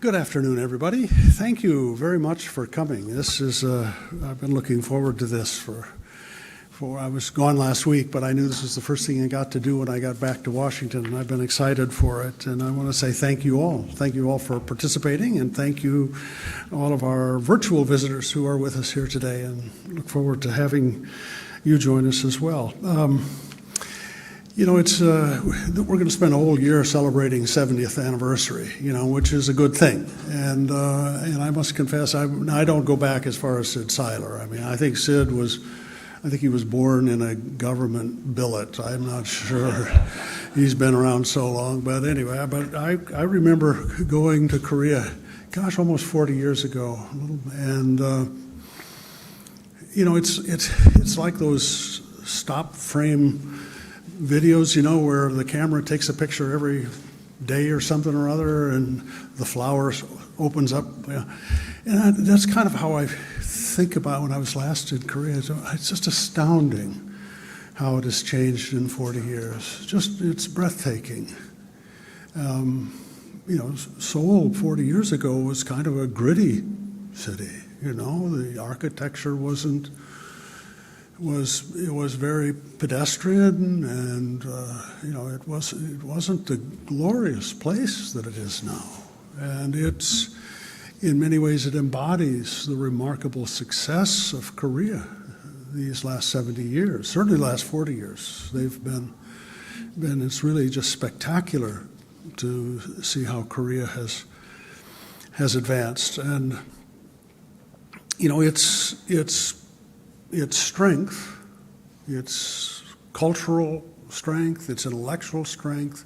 Good afternoon, everybody. Thank you very much for coming. This is, I've been looking forward to this for I was gone last week, but I knew this was the first thing I got to do when I got back to Washington, and I've been excited for it. And I want to say thank you all. Thank you all for participating, and thank you all of our virtual visitors who are with us here today, and look forward to having you join us as well. You know, it's we're going to spend a whole year celebrating 70th anniversary, you know, which is a good thing. And I must confess, I don't go back as far as Sid Seiler. I mean, I think he was born in a government billet. I'm not sure he's been around so long, but anyway. But I remember going to Korea, gosh, almost 40 years ago, and you know, it's like those stop frame videos, you know, where the camera takes a picture every day or something or other, and the flower opens up. And that's kind of how I think about when I was last in Korea. It's just astounding how it has changed in 40 years. It's breathtaking. You know, Seoul 40 years ago was kind of a gritty city. You know, the architecture was very pedestrian, and you know, it wasn't the glorious place that it is now. And it's, in many ways, it embodies the remarkable success of Korea these last 70 years, certainly the last 40 years. They've been it's really just spectacular to see how Korea has advanced. And you know, its strength, its cultural strength, its intellectual strength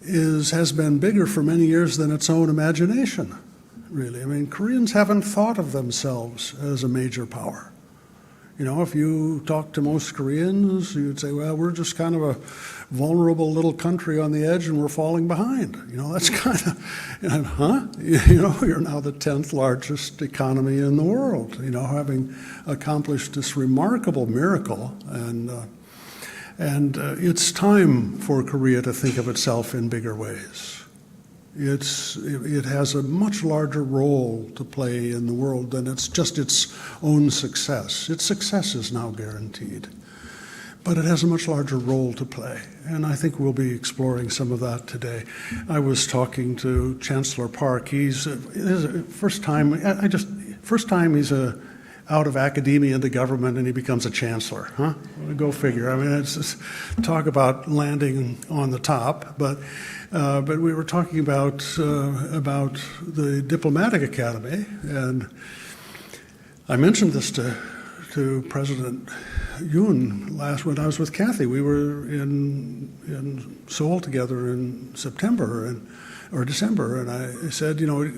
has been bigger for many years than its own imagination, really. I mean, Koreans haven't thought of themselves as a major power. You know, if you talk to most Koreans, you'd say, well, we're just kind of a vulnerable little country on the edge and we're falling behind. You know, that's kind of, You know, you're now the 10th largest economy in the world, you know, having accomplished this remarkable miracle. And it's time for Korea to think of itself in bigger ways. It has a much larger role to play in the world than it's just its own success. Its success is now guaranteed, but it has a much larger role to play, and I think we'll be exploring some of that today. I was talking to Chancellor Park. He's first time he's out of academia into government, and he becomes a chancellor. Huh? Go figure. I mean, it's just talk about landing on the top, but we were talking about the diplomatic academy, and I mentioned this to President Yoon when I was with Kathy. We were in Seoul together in September or December, and I said, you know,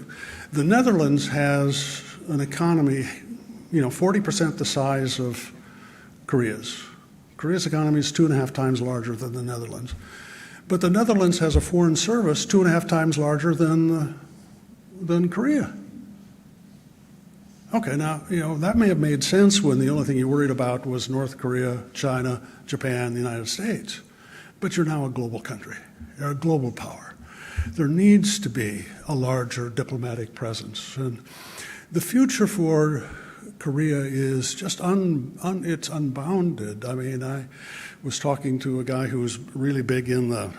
the Netherlands has an economy, you know, 40% the size of Korea's. Korea's economy is 2.5 times larger than the Netherlands. But the Netherlands has a foreign service 2.5 times larger than Korea. Okay, now, you know, that may have made sense when the only thing you worried about was North Korea, China, Japan, the United States. But you're now a global country. You're a global power. There needs to be a larger diplomatic presence. And the future for Korea is just it's unbounded. I mean, I was talking to a guy who was really big in the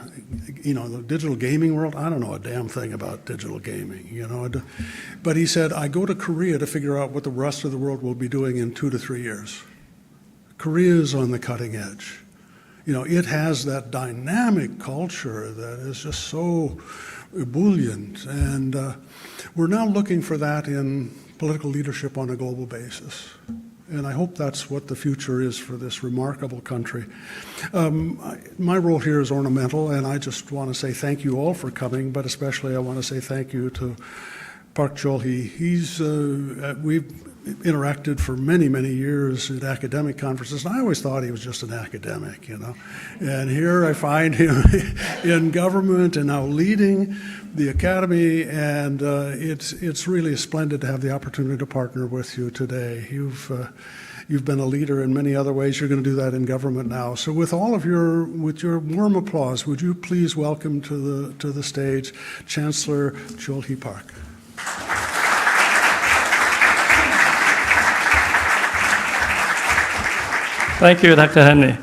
digital gaming world. I don't know a damn thing about digital gaming, you know. But he said, I go to Korea to figure out what the rest of the world will be doing in 2 to 3 years. Korea is on the cutting edge. You know, it has that dynamic culture that is just so ebullient. And we're now looking for that in political leadership on a global basis. And I hope that's what the future is for this remarkable country. My role here is ornamental, and I just want to say thank you all for coming, but especially I want to say thank you to Park Chol-hee. We've interacted for many, many years at academic conferences, and I always thought he was just an academic, you know. And here I find him in government and now leading the academy, and it's really splendid to have the opportunity to partner with you today. You've been a leader in many other ways. You're going to do that in government now. So with your warm applause, would you please welcome to the stage Chancellor Jung Pak. Thank you, Dr. Henry.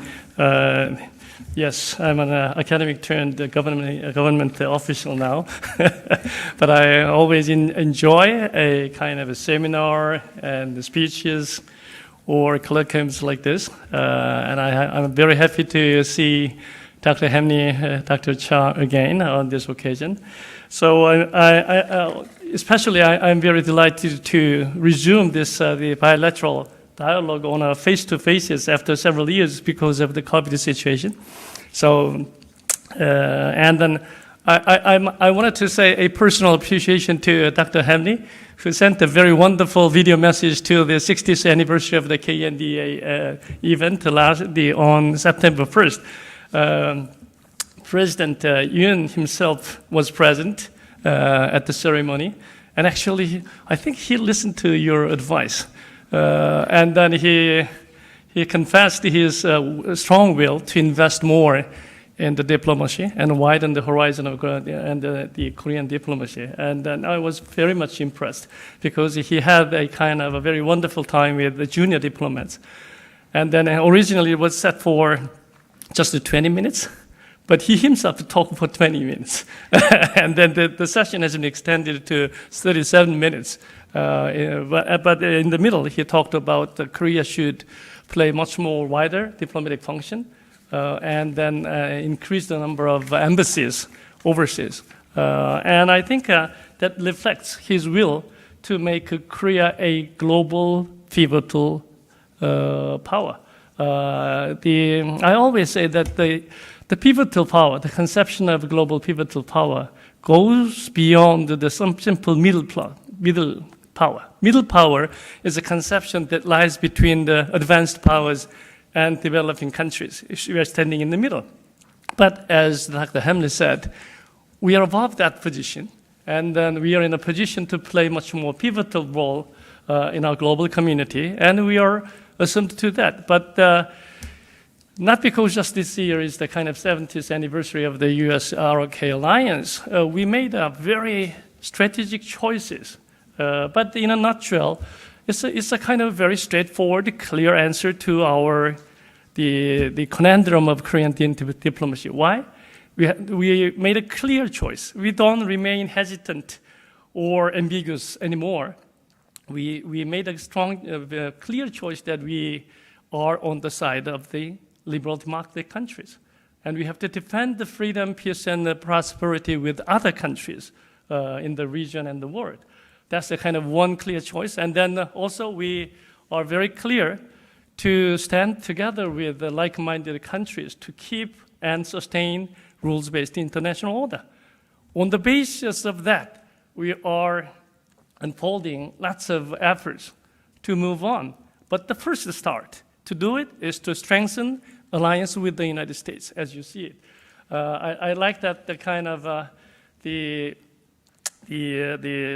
Yes, I'm an academic turned government official now, but I always enjoy a kind of a seminar and speeches or colloquiums like this, and I'm very happy to see Dr. Henry, Dr. Cha again on this occasion. So I'm very delighted to resume this the bilateral dialogue on a face-to-faces after several years because of the COVID situation. So, and then I wanted to say a personal appreciation to Dr. Henry, who sent a very wonderful video message to the 60th anniversary of the KNDA event on September 1st. President Yoon himself was present at the ceremony, and actually, I think he listened to your advice. And then he confessed his strong will to invest more in the diplomacy and widen the horizon of the Korean diplomacy. And then I was very much impressed because he had a kind of a very wonderful time with the junior diplomats. And then originally it was set for just 20 minutes, but he himself talked for 20 minutes. And then the session has been extended to 37 minutes. But in the middle, he talked about Korea should play much more wider diplomatic function and then increase the number of embassies overseas. And I think that reflects his will to make Korea a global pivotal power. I always say that the pivotal power, the conception of global pivotal power, goes beyond the simple middle power. Middle power is a conception that lies between the advanced powers and developing countries. We are standing in the middle. But as Dr. Hamley said, we are above that position, and then we are in a position to play much more pivotal role in our global community, and we are assumed to that. But not because just this year is the kind of 70th anniversary of the US-ROK alliance. We made very strategic choices. But in a nutshell, it's a kind of very straightforward, clear answer to the conundrum of Korean diplomacy. Why? We made a clear choice. We don't remain hesitant or ambiguous anymore. We made a strong, clear choice that we are on the side of the liberal democratic countries. And we have to defend the freedom, peace, and the prosperity with other countries in the region and the world. That's the kind of one clear choice. And then also we are very clear to stand together with the like-minded countries to keep and sustain rules-based international order. On the basis of that, we are unfolding lots of efforts to move on. But the first start to do it is to strengthen alliance with the United States, as you see it. I like that the kind of the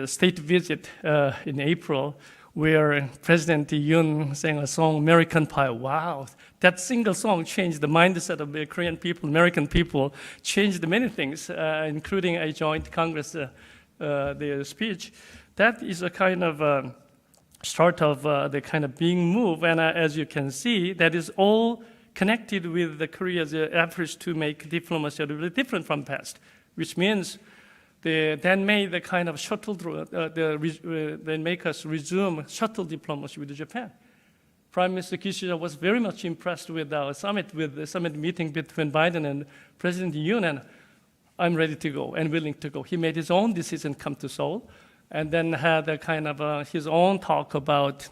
state visit in April, where President Yoon sang a song, American Pie. Wow, that single song changed the mindset of the Korean people, American people, changed many things, including a joint Congress the speech. That is a kind of start of the kind of being move, and as you can see, that is all connected with the Korea's efforts to make diplomacy a little bit different from past, which means they then made the kind of shuttle, they make us resume shuttle diplomacy with Japan. Prime Minister Kishida was very much impressed with our summit, with the summit meeting between Biden and President Yoon, and I'm ready to go and willing to go. He made his own decision come to Seoul, and then had a kind of his own talk about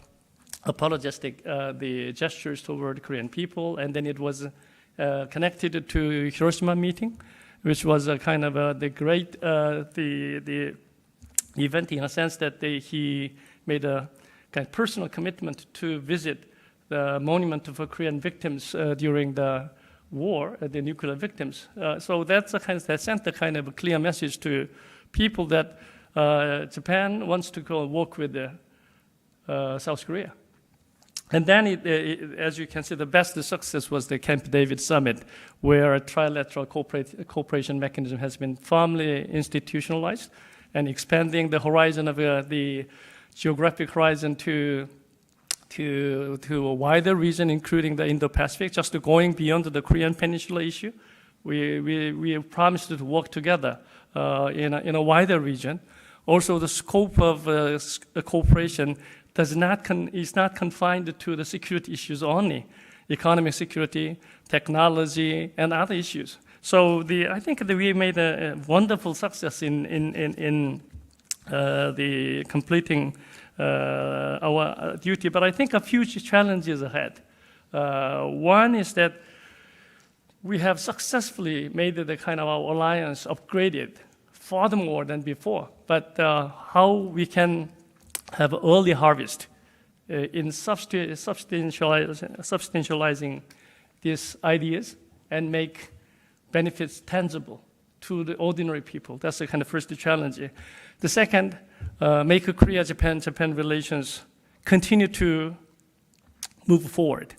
apologetic the gestures toward Korean people, and then it was connected to Hiroshima meeting, which was a kind of the great the event in a sense that he made a kind of personal commitment to visit the monument for Korean victims during the war, the nuclear victims. So that's a kind of, that sent a kind of a clear message to people that Japan wants to go work with South Korea. And then, as you can see, the best success was the Camp David Summit, where a trilateral cooperation mechanism has been firmly institutionalized and expanding the horizon of the geographic horizon to a wider region, including the Indo-Pacific, just going beyond the Korean Peninsula issue. We have promised to work together in a wider region. Also, the scope of cooperation is not confined to the security issues only, economic security, technology, and other issues. So I think that we made a wonderful success in the completing our duty, but I think a few challenges ahead. One is that we have successfully made the kind of our alliance upgraded furthermore than before, but how we can have early harvest in substantializing these ideas and make benefits tangible to the ordinary people. That's the kind of first challenge. The second, make Korea-Japan relations continue to move forward.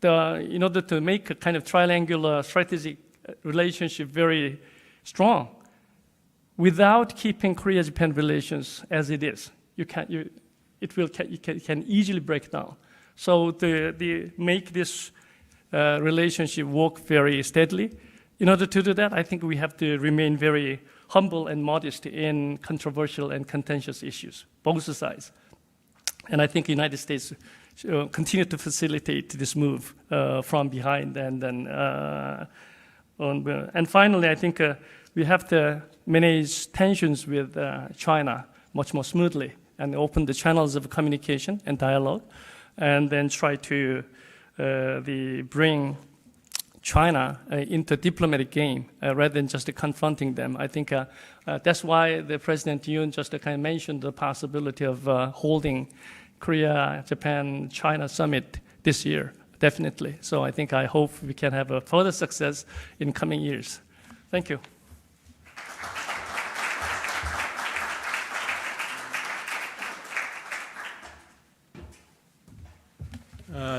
In order to make a kind of triangular strategic relationship very strong, without keeping Korea-Japan relations as it is, it can easily break down. So make this relationship work very steadily. In order to do that, I think we have to remain very humble and modest in controversial and contentious issues, both sides. And I think the United States continue to facilitate this move from behind. And finally, I think we have to manage tensions with China much more smoothly and open the channels of communication and dialogue, and then try to bring China into diplomatic game rather than just confronting them. I think that's why the President Yoon just kind of mentioned the possibility of holding Korea, Japan, China summit this year, definitely. So I hope we can have a further success in coming years. Thank you.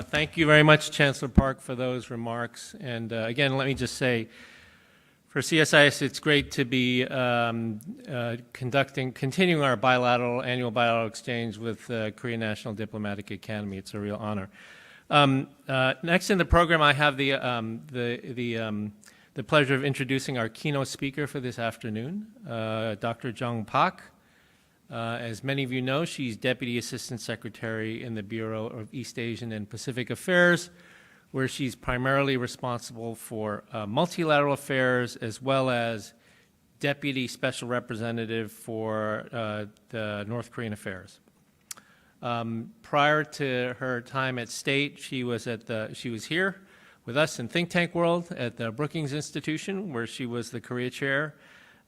Thank you very much, Chancellor Park, for those remarks. And again, let me just say, for CSIS, it's great to be continuing our annual bilateral exchange with Korean National Diplomatic Academy. It's a real honor. Next in the program, I have the pleasure of introducing our keynote speaker for this afternoon, Dr. Jung Pak. As many of you know, she's Deputy Assistant Secretary in the Bureau of East Asian and Pacific Affairs, where she's primarily responsible for multilateral affairs as well as Deputy Special Representative for the North Korean affairs. Prior to her time at State, she was here with us in Think Tank World at the Brookings Institution, where she was the Korea Chair,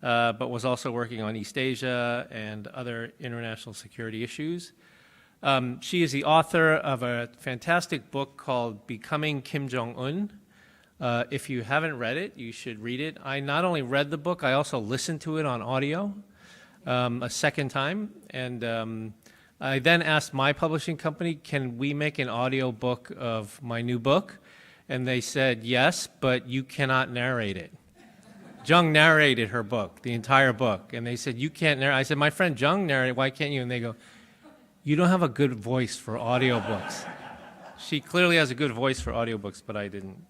but was also working on East Asia and other international security issues. She is the author of a fantastic book called Becoming Kim Jong-un. If you haven't read it, you should read it. I not only read the book, I also listened to it on audio a second time. And I then asked my publishing company, can we make an audio book of my new book? And they said, yes, but you cannot narrate it. Jung narrated her book, the entire book. And they said, you can't narrate. I said, my friend Jung narrated, why can't you? And they go, you don't have a good voice for audiobooks. She clearly has a good voice for audiobooks, but I didn't.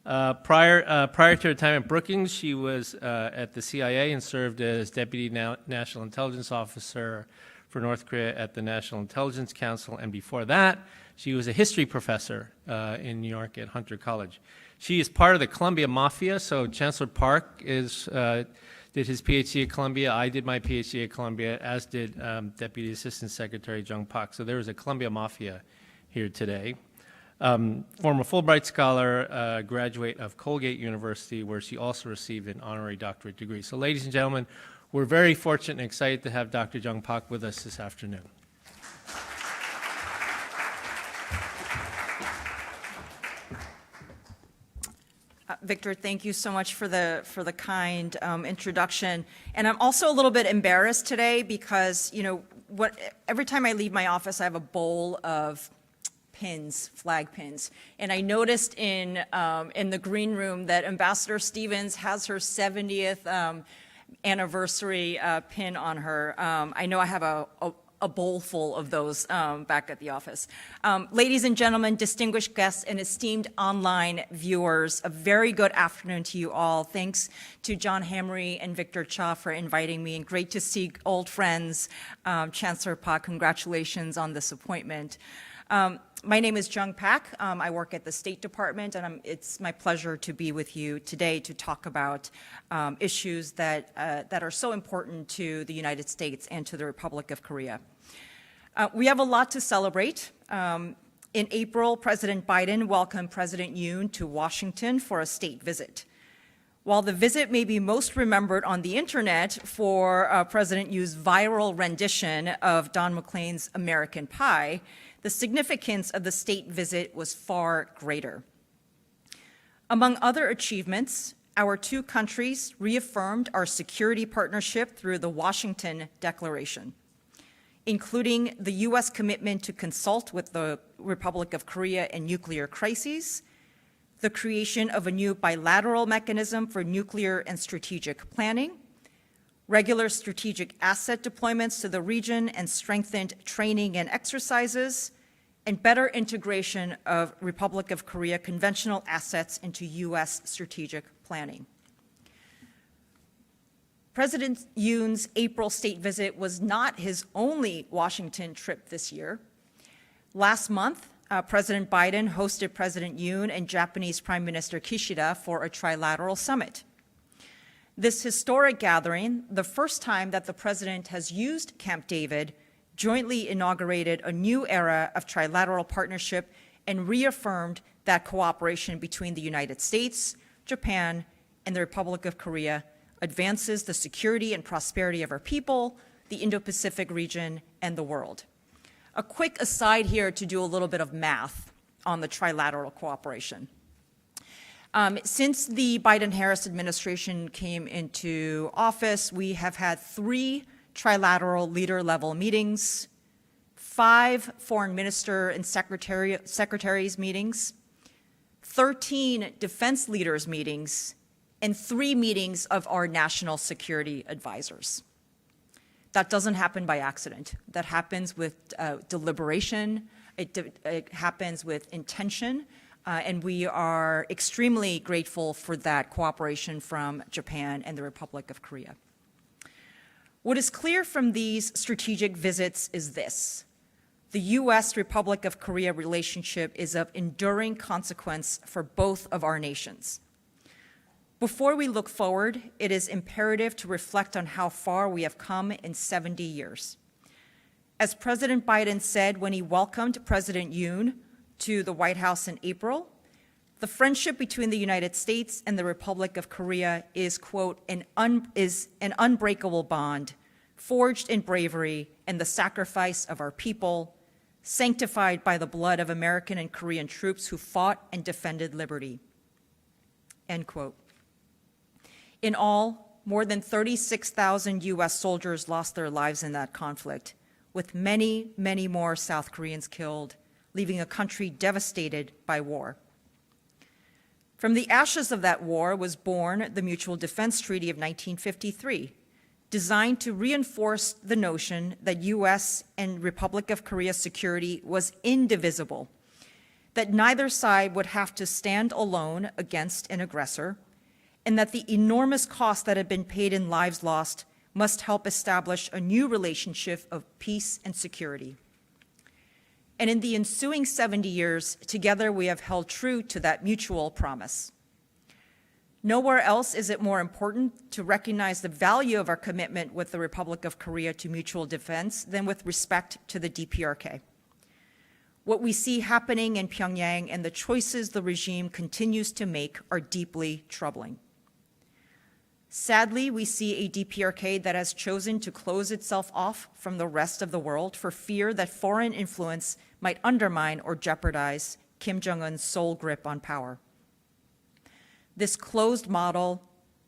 Prior to her time at Brookings, she was at the CIA and served as Deputy National Intelligence Officer for North Korea at the National Intelligence Council. And before that, she was a history professor in New York at Hunter College. She is part of the Columbia Mafia, so Chancellor Park did his PhD at Columbia. I did my PhD at Columbia, as did Deputy Assistant Secretary Jung Pak. So there is a Columbia Mafia here today. Former Fulbright Scholar, graduate of Colgate University, where she also received an honorary doctorate degree. So ladies and gentlemen, we're very fortunate and excited to have Dr. Jung Pak with us this afternoon. Victor, thank you so much for the kind introduction. And I'm also a little bit embarrassed today because, every time I leave my office, I have a bowl of pins, flag pins. And I noticed in the green room that Ambassador Stevens has her 70th anniversary pin on her. I know I have a bowl full of those back at the office. Ladies and gentlemen, distinguished guests, and esteemed online viewers, a very good afternoon to you all. Thanks to John Hamry and Victor Cha for inviting me, and great to see old friends. Chancellor Park, congratulations on this appointment. My name is Jung Pak. I work at the State Department, and it's my pleasure to be with you today to talk about issues that are so important to the United States and to the Republic of Korea. We have a lot to celebrate. In April, President Biden welcomed President Yoon to Washington for a state visit. While the visit may be most remembered on the internet for President Yoon's viral rendition of Don McLean's American Pie, the significance of the state visit was far greater. Among other achievements, our two countries reaffirmed our security partnership through the Washington Declaration, including the U.S. commitment to consult with the Republic of Korea in nuclear crises, the creation of a new bilateral mechanism for nuclear and strategic planning, regular strategic asset deployments to the region and strengthened training and exercises, and better integration of Republic of Korea conventional assets into U.S. strategic planning. President Yoon's April state visit was not his only Washington trip this year. Last month, President Biden hosted President Yoon and Japanese Prime Minister Kishida for a trilateral summit. This historic gathering, the first time that the president has used Camp David, jointly inaugurated a new era of trilateral partnership and reaffirmed that cooperation between the United States, Japan, and the Republic of Korea advances the security and prosperity of our people, the Indo-Pacific region, and the world. A quick aside here to do a little bit of math on the trilateral cooperation. Since the Biden-Harris administration came into office, we have had 3 trilateral leader-level meetings, 5 foreign minister and secretaries meetings, 13 defense leaders meetings, and 3 meetings of our national security advisors. That doesn't happen by accident. That happens with deliberation. It happens with intention. And we are extremely grateful for that cooperation from Japan and the Republic of Korea. What is clear from these strategic visits is this: the U.S. Republic of Korea relationship is of enduring consequence for both of our nations. Before we look forward, it is imperative to reflect on how far we have come in 70 years. As President Biden said when he welcomed President Yoon to the White House in April, the friendship between the United States and the Republic of Korea is, quote, an unbreakable bond, forged in bravery and the sacrifice of our people, sanctified by the blood of American and Korean troops who fought and defended liberty, end quote. In all, more than 36,000 U.S. soldiers lost their lives in that conflict, with many, many more South Koreans killed, leaving a country devastated by war. From the ashes of that war was born the Mutual Defense Treaty of 1953, designed to reinforce the notion that U.S. and Republic of Korea security was indivisible, that neither side would have to stand alone against an aggressor, and that the enormous cost that had been paid in lives lost must help establish a new relationship of peace and security. And in the ensuing 70 years, together we have held true to that mutual promise. Nowhere else is it more important to recognize the value of our commitment with the Republic of Korea to mutual defense than with respect to the DPRK. What we see happening in Pyongyang and the choices the regime continues to make are deeply troubling. Sadly, we see a DPRK that has chosen to close itself off from the rest of the world for fear that foreign influence might undermine or jeopardize Kim Jong-un's sole grip on power. This closed model,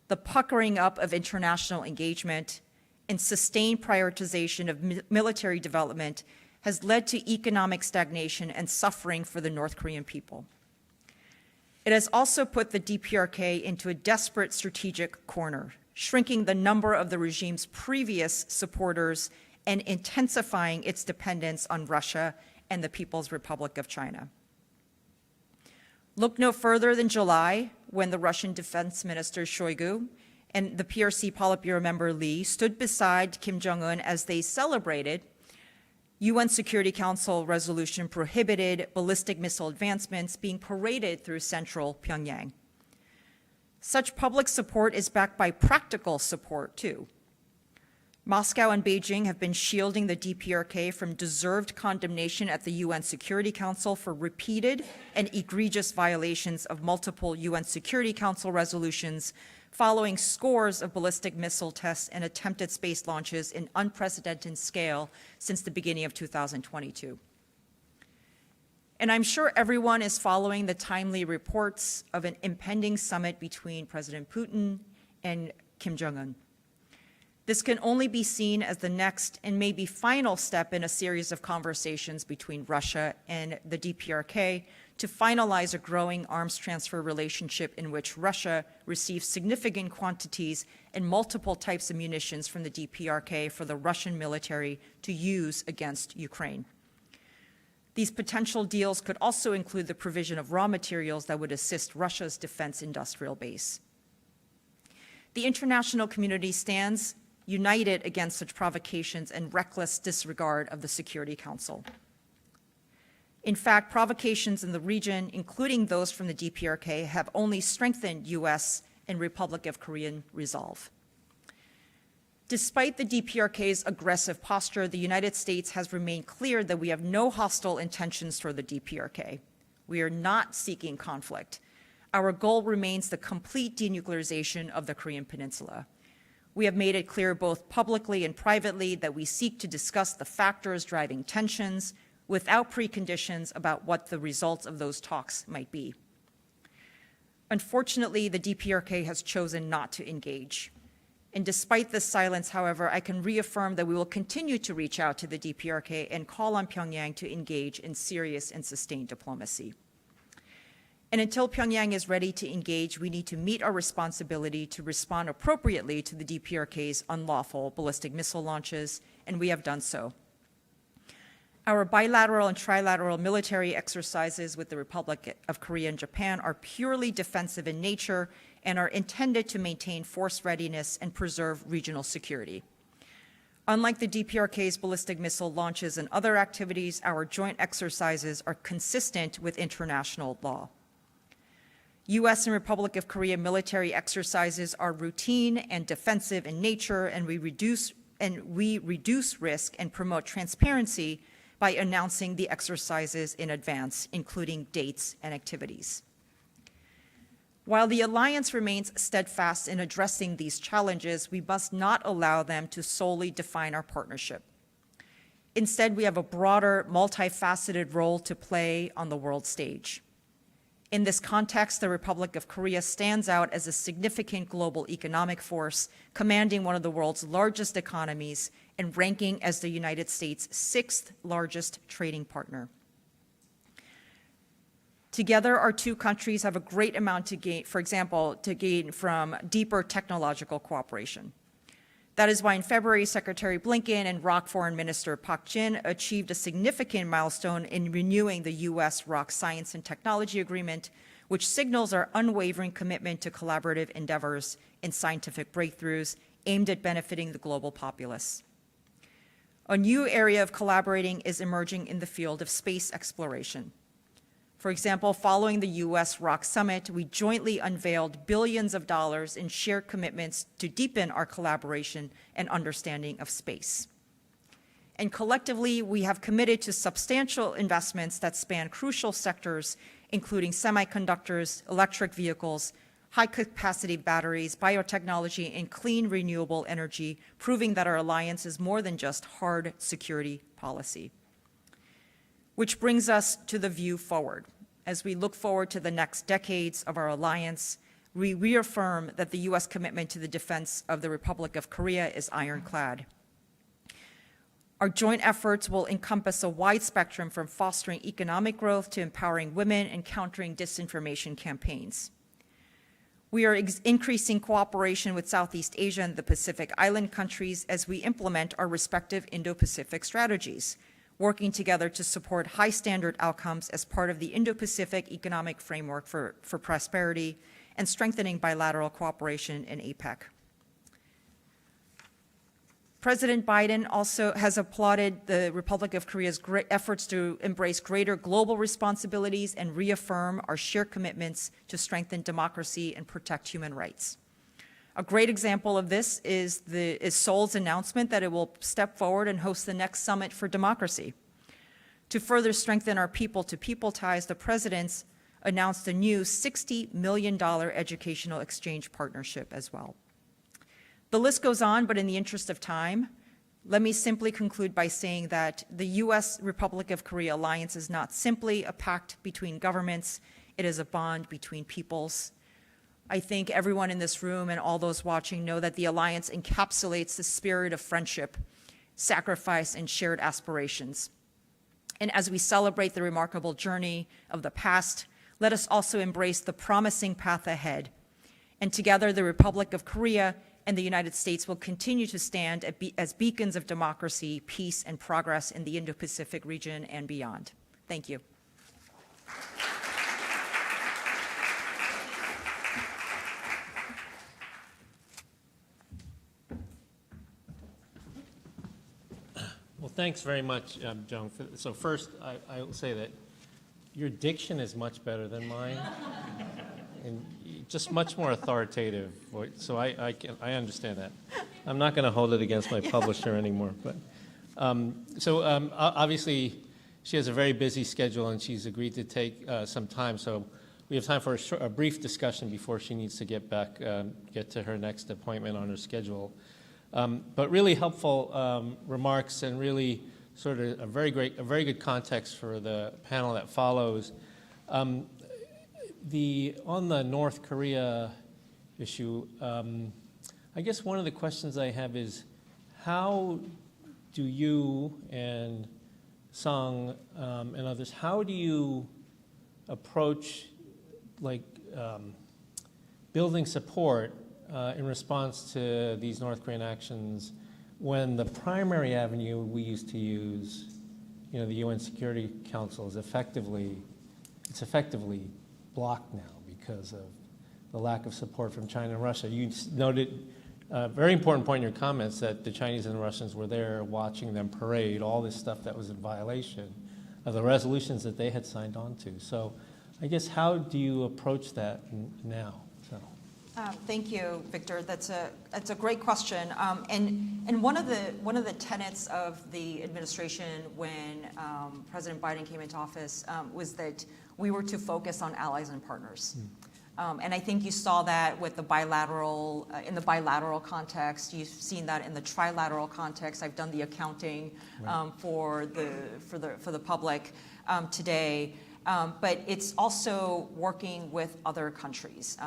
the puckering up of international engagement, and sustained prioritization of military development has led to economic stagnation and suffering for the North Korean people. It has also put the DPRK into a desperate strategic corner, shrinking the number of the regime's previous supporters and intensifying its dependence on Russia and the People's Republic of China. Look no further than July, when the Russian Defense Minister Shoigu and the PRC Politburo member Lee stood beside Kim Jong-un as they celebrated UN Security Council resolution prohibited ballistic missile advancements being paraded through central Pyongyang. Such public support is backed by practical support, too. Moscow and Beijing have been shielding the DPRK from deserved condemnation at the UN Security Council for repeated and egregious violations of multiple UN Security Council resolutions following scores of ballistic missile tests and attempted space launches in unprecedented scale since the beginning of 2022. And I'm sure everyone is following the timely reports of an impending summit between President Putin and Kim Jong-un. This can only be seen as the next and maybe final step in a series of conversations between Russia and the DPRK to finalize a growing arms transfer relationship in which Russia receives significant quantities and multiple types of munitions from the DPRK for the Russian military to use against Ukraine. These potential deals could also include the provision of raw materials that would assist Russia's defense industrial base. The international community stands united against such provocations and reckless disregard of the Security Council. In fact, provocations in the region, including those from the DPRK, have only strengthened U.S. and Republic of Korean resolve. Despite the DPRK's aggressive posture, the United States has remained clear that we have no hostile intentions toward the DPRK. We are not seeking conflict. Our goal remains the complete denuclearization of the Korean Peninsula. We have made it clear both publicly and privately that we seek to discuss the factors driving tensions without preconditions about what the results of those talks might be. Unfortunately, the DPRK has chosen not to engage. And despite this silence, however, I can reaffirm that we will continue to reach out to the DPRK and call on Pyongyang to engage in serious and sustained diplomacy. And until Pyongyang is ready to engage, we need to meet our responsibility to respond appropriately to the DPRK's unlawful ballistic missile launches, and we have done so. Our bilateral and trilateral military exercises with the Republic of Korea and Japan are purely defensive in nature and are intended to maintain force readiness and preserve regional security. Unlike the DPRK's ballistic missile launches and other activities, our joint exercises are consistent with international law. U.S. and Republic of Korea military exercises are routine and defensive in nature, and we reduce risk and promote transparency by announcing the exercises in advance, including dates and activities. While the alliance remains steadfast in addressing these challenges, we must not allow them to solely define our partnership. Instead, we have a broader, multifaceted role to play on the world stage. In this context, the Republic of Korea stands out as a significant global economic force, commanding one of the world's largest economies and ranking as the United States' sixth largest trading partner. Together, our two countries have a great amount to gain, for example, to gain from deeper technological cooperation. That is why in February, Secretary Blinken and ROK Foreign Minister Park Jin achieved a significant milestone in renewing the U.S. ROK Science and Technology Agreement, which signals our unwavering commitment to collaborative endeavors in scientific breakthroughs aimed at benefiting the global populace. A new area of collaborating is emerging in the field of space exploration. For example, following the U.S. ROK summit, we jointly unveiled billions of dollars in shared commitments to deepen our collaboration and understanding of space. And collectively, we have committed to substantial investments that span crucial sectors, including semiconductors, electric vehicles, high-capacity batteries, biotechnology, and clean renewable energy, proving that our alliance is more than just hard security policy. Which brings us to the view forward. As we look forward to the next decades of our alliance, we reaffirm that the U.S. commitment to the defense of the Republic of Korea is ironclad. Our joint efforts will encompass a wide spectrum from fostering economic growth to empowering women and countering disinformation campaigns. We are increasing cooperation with Southeast Asia and the Pacific Island countries as we implement our respective Indo-Pacific strategies, working together to support high standard outcomes as part of the Indo-Pacific Economic Framework for Prosperity and strengthening bilateral cooperation in APEC. President Biden also has applauded the Republic of Korea's great efforts to embrace greater global responsibilities and reaffirm our shared commitments to strengthen democracy and protect human rights. A great example of this is Seoul's announcement that it will step forward and host the next Summit for Democracy. To further strengthen our people-to-people ties, the President's announced a new $60 million educational exchange partnership as well. The list goes on, but in the interest of time, let me simply conclude by saying that the U.S. Republic of Korea alliance is not simply a pact between governments, it is a bond between peoples. I think everyone in this room and all those watching know that the alliance encapsulates the spirit of friendship, sacrifice, and shared aspirations. And as we celebrate the remarkable journey of the past, let us also embrace the promising path ahead. And together, the Republic of Korea and the United States will continue to stand as beacons of democracy, peace, and progress in the Indo-Pacific region and beyond. Thank you. Well, thanks very much, Jung. So first, I will say that your diction is much better than mine, and just much more authoritative. So I understand that. I'm not going to hold it against my publisher anymore. But obviously, she has a very busy schedule, and she's agreed to take some time. So we have time for a brief discussion before she needs to get to her next appointment on her schedule. But really helpful remarks, and really sort of a very good context for the panel that follows. On the North Korea issue, I guess one of the questions I have is, how do you and Sung and others, how do you approach building support in response to these North Korean actions when the primary avenue we used to use, the UN Security Council, is effectively blocked now because of the lack of support from China and Russia? You noted a very important point in your comments that the Chinese and the Russians were there watching them parade all this stuff that was in violation of the resolutions that they had signed on to. So I guess, how do you approach that now? Thank you, Victor. That's a great question. And one of the tenets of the administration when President Biden came into office was that we were to focus on allies and partners. And I think you saw that with the bilateral in the bilateral context. You've seen that in the trilateral context. I've done the accounting for the public today. But it's also working with other countries.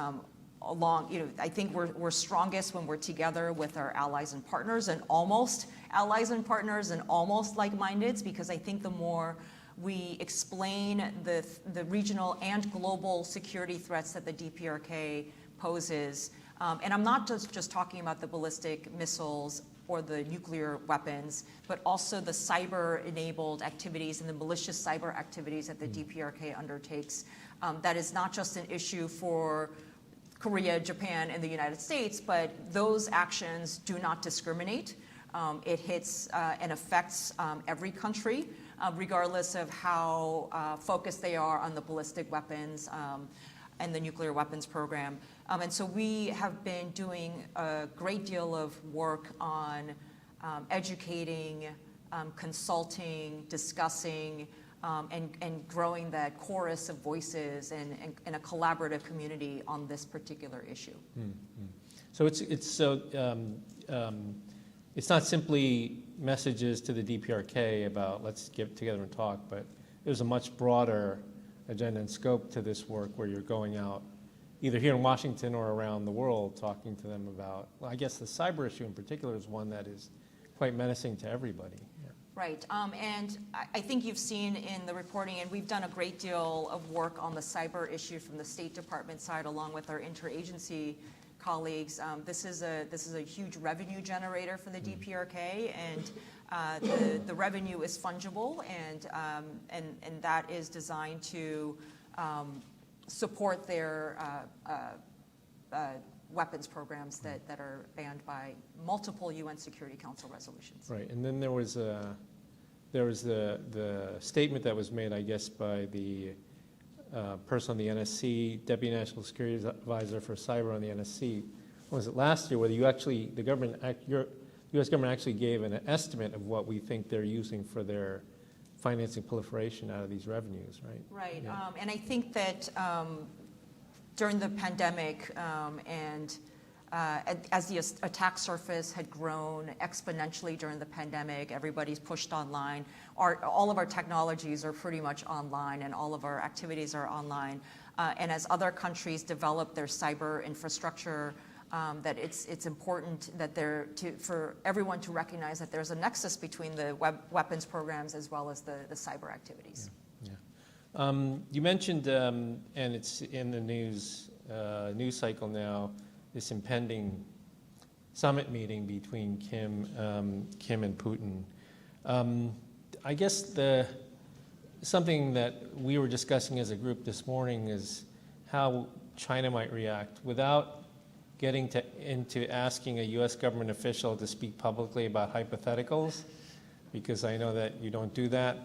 I think we're strongest when we're together with our allies and partners, and almost like-mindeds, because I think the more we explain the regional and global security threats that the DPRK poses, and I'm not just talking about the ballistic missiles or the nuclear weapons, but also the cyber-enabled activities and the malicious cyber activities that the DPRK undertakes. That is not just an issue for Korea, Japan, and the United States, but those actions do not discriminate. It hits and affects every country, regardless of how focused they are on the ballistic weapons and the nuclear weapons program. And so we have been doing a great deal of work on educating, consulting, discussing, and growing that chorus of voices and a collaborative community on this particular issue. So it's not simply messages to the DPRK about let's get together and talk, but there's a much broader agenda and scope to this work where you're going out either here in Washington or around the world talking to them about, well, I guess the cyber issue in particular is one that is quite menacing to everybody. Right, and I think you've seen in the reporting, and we've done a great deal of work on the cyber issue from the State Department side, along with our interagency colleagues. This is a huge revenue generator for the DPRK, and the revenue is fungible, and that is designed to support their weapons programs that are banned by multiple UN Security Council resolutions. Right, and then there was the statement that was made, I guess, by the person on the NSC, Deputy National Security Advisor for Cyber on the NSC. Was it last year where the U.S. government actually gave an estimate of what we think they're using for their financing proliferation out of these revenues, right? Right, Yeah. and I think that during the pandemic as the attack surface had grown exponentially during the pandemic, everybody's pushed online. All of our technologies are pretty much online, and all of our activities are online. And as other countries develop their cyber infrastructure, that it's important that for everyone to recognize that there's a nexus between the weapons programs as well as the cyber activities. Yeah. You mentioned, and it's in the news cycle now, this impending summit meeting between Kim and Putin. I guess something that we were discussing as a group this morning is how China might react without getting into asking a U.S. government official to speak publicly about hypotheticals, because I know that you don't do that.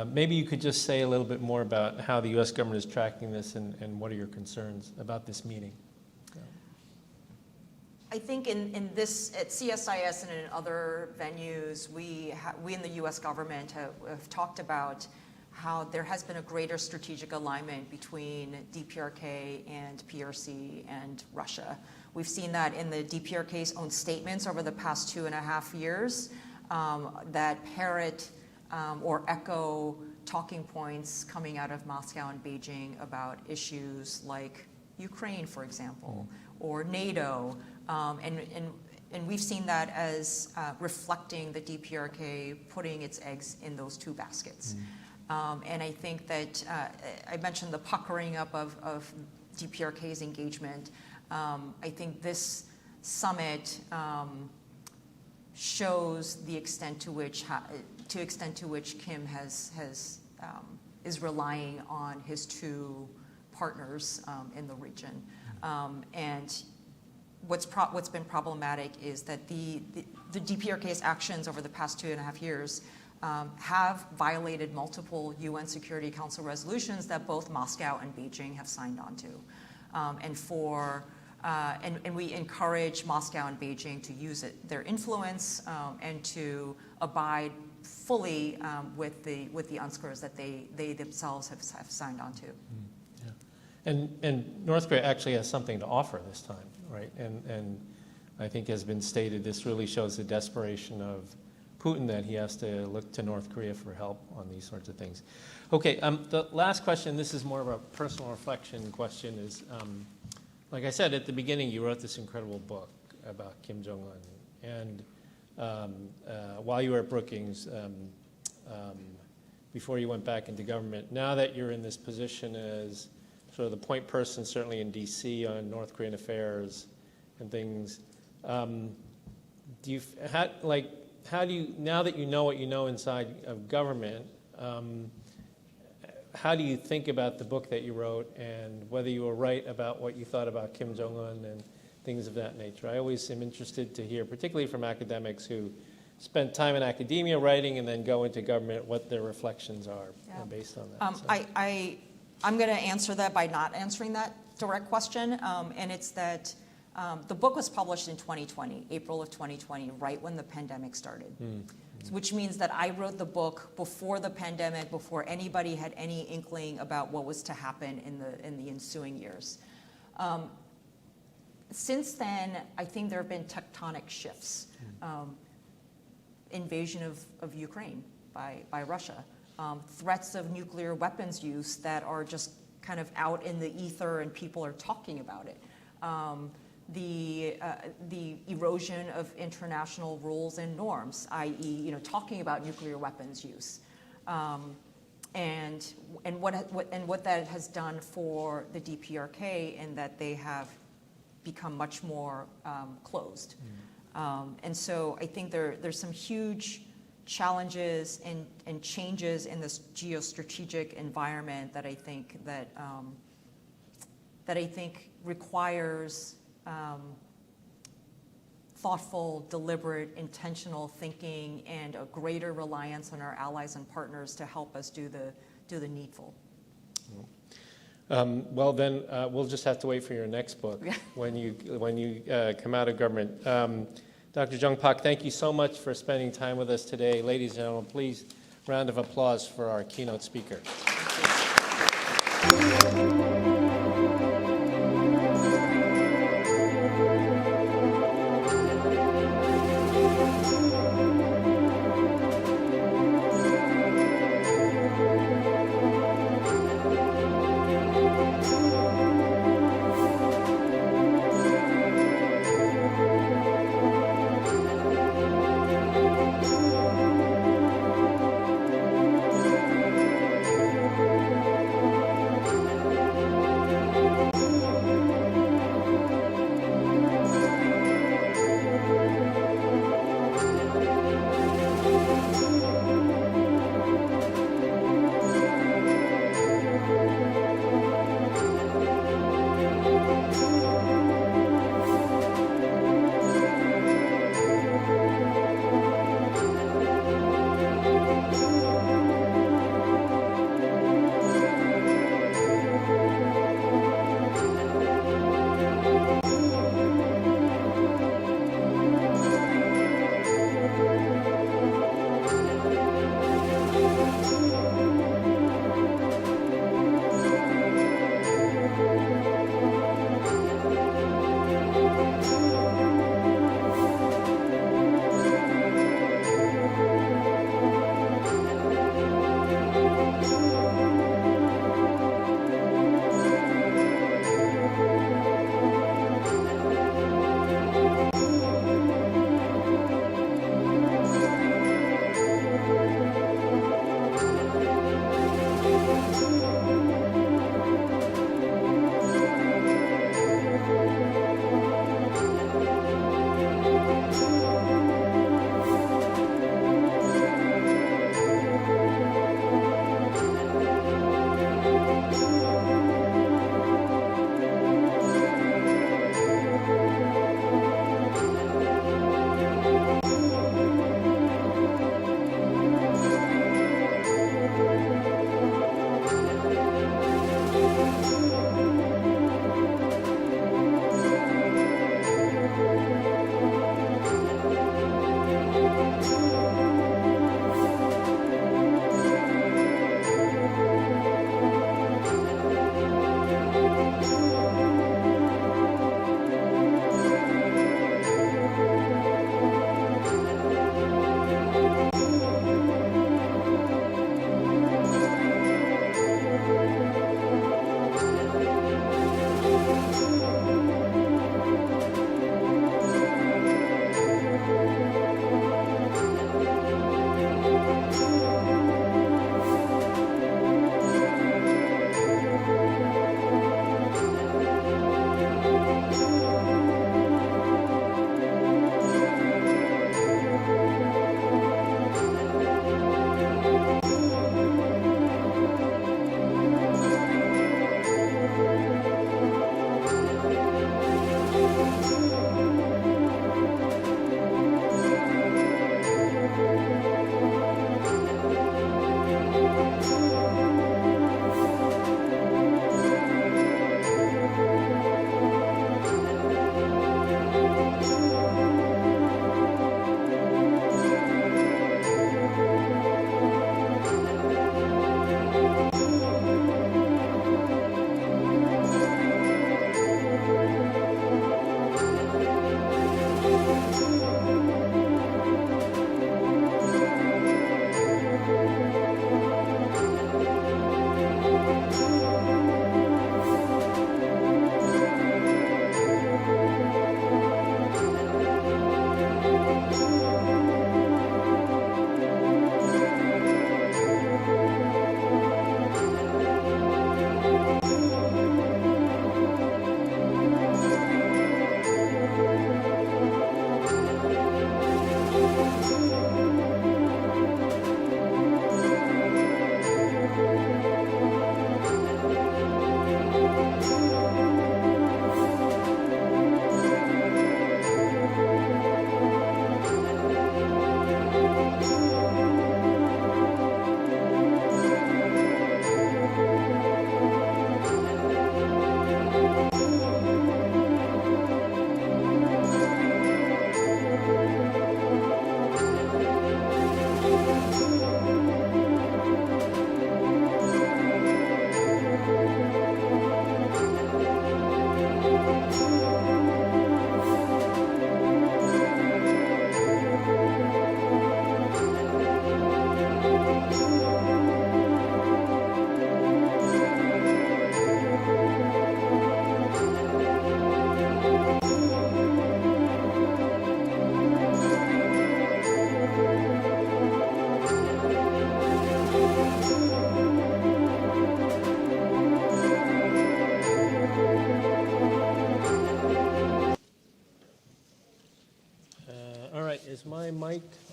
Maybe you could just say a little bit more about how the U.S. government is tracking this and what are your concerns about this meeting? I think in this, at CSIS and in other venues, we in the U.S. government have talked about how there has been a greater strategic alignment between DPRK and PRC and Russia. We've seen that in the DPRK's own statements over the past 2.5 years that parrot or echo talking points coming out of Moscow and Beijing about issues like Ukraine, for example, or NATO. And we've seen that as reflecting the DPRK putting its eggs in those two baskets. And I think that I mentioned the puckering up of DPRK's engagement. I think this summit shows the extent to which Kim is relying on his two partners in the region. And what's been problematic is that the DPRK's actions over the past 2.5 years have violated multiple UN Security Council resolutions that both Moscow and Beijing have signed on to. And we encourage Moscow and Beijing to use their influence and to abide fully with the UNSCRs that they themselves have signed on to. Yeah. And North Korea actually has something to offer this time, right? And I think has been stated, this really shows the desperation of Putin that he has to look to North Korea for help on these sorts of things. Okay, the last question, this is more of a personal reflection question, is like I said at the beginning, you wrote this incredible book about Kim Jong-un. And while you were at Brookings, before you went back into government, now that you're in this position as sort of the point person, certainly in D.C. on North Korean affairs and things, how do you, now that you know what you know inside of government, how do you think about the book that you wrote and whether you were right about what you thought about Kim Jong-un and things of that nature? I always am interested to hear, particularly from academics who spend time in academia writing and then go into government, what their reflections are based on that. I'm going to answer that by not answering that direct question, and it's that the book was published in 2020, April of 2020, right when the pandemic started, which means that I wrote the book before the pandemic, before anybody had any inkling about what was to happen in the ensuing years. Since then, I think there have been tectonic shifts. Invasion of Ukraine by Russia, threats of nuclear weapons use that are just kind of out in the ether and people are talking about it. the erosion of international rules and norms, i.e., talking about nuclear weapons use, and what that has done for the DPRK, in that they have become much more closed. And so I think there's some huge challenges and changes in this geostrategic environment that I think requires thoughtful, deliberate, intentional thinking and a greater reliance on our allies and partners to help us do the needful. Well, then we'll just have to wait for your next book when you come out of government. Dr. Jung Pak, thank you so much for spending time with us today. Ladies and gentlemen, please, round of applause for our keynote speaker.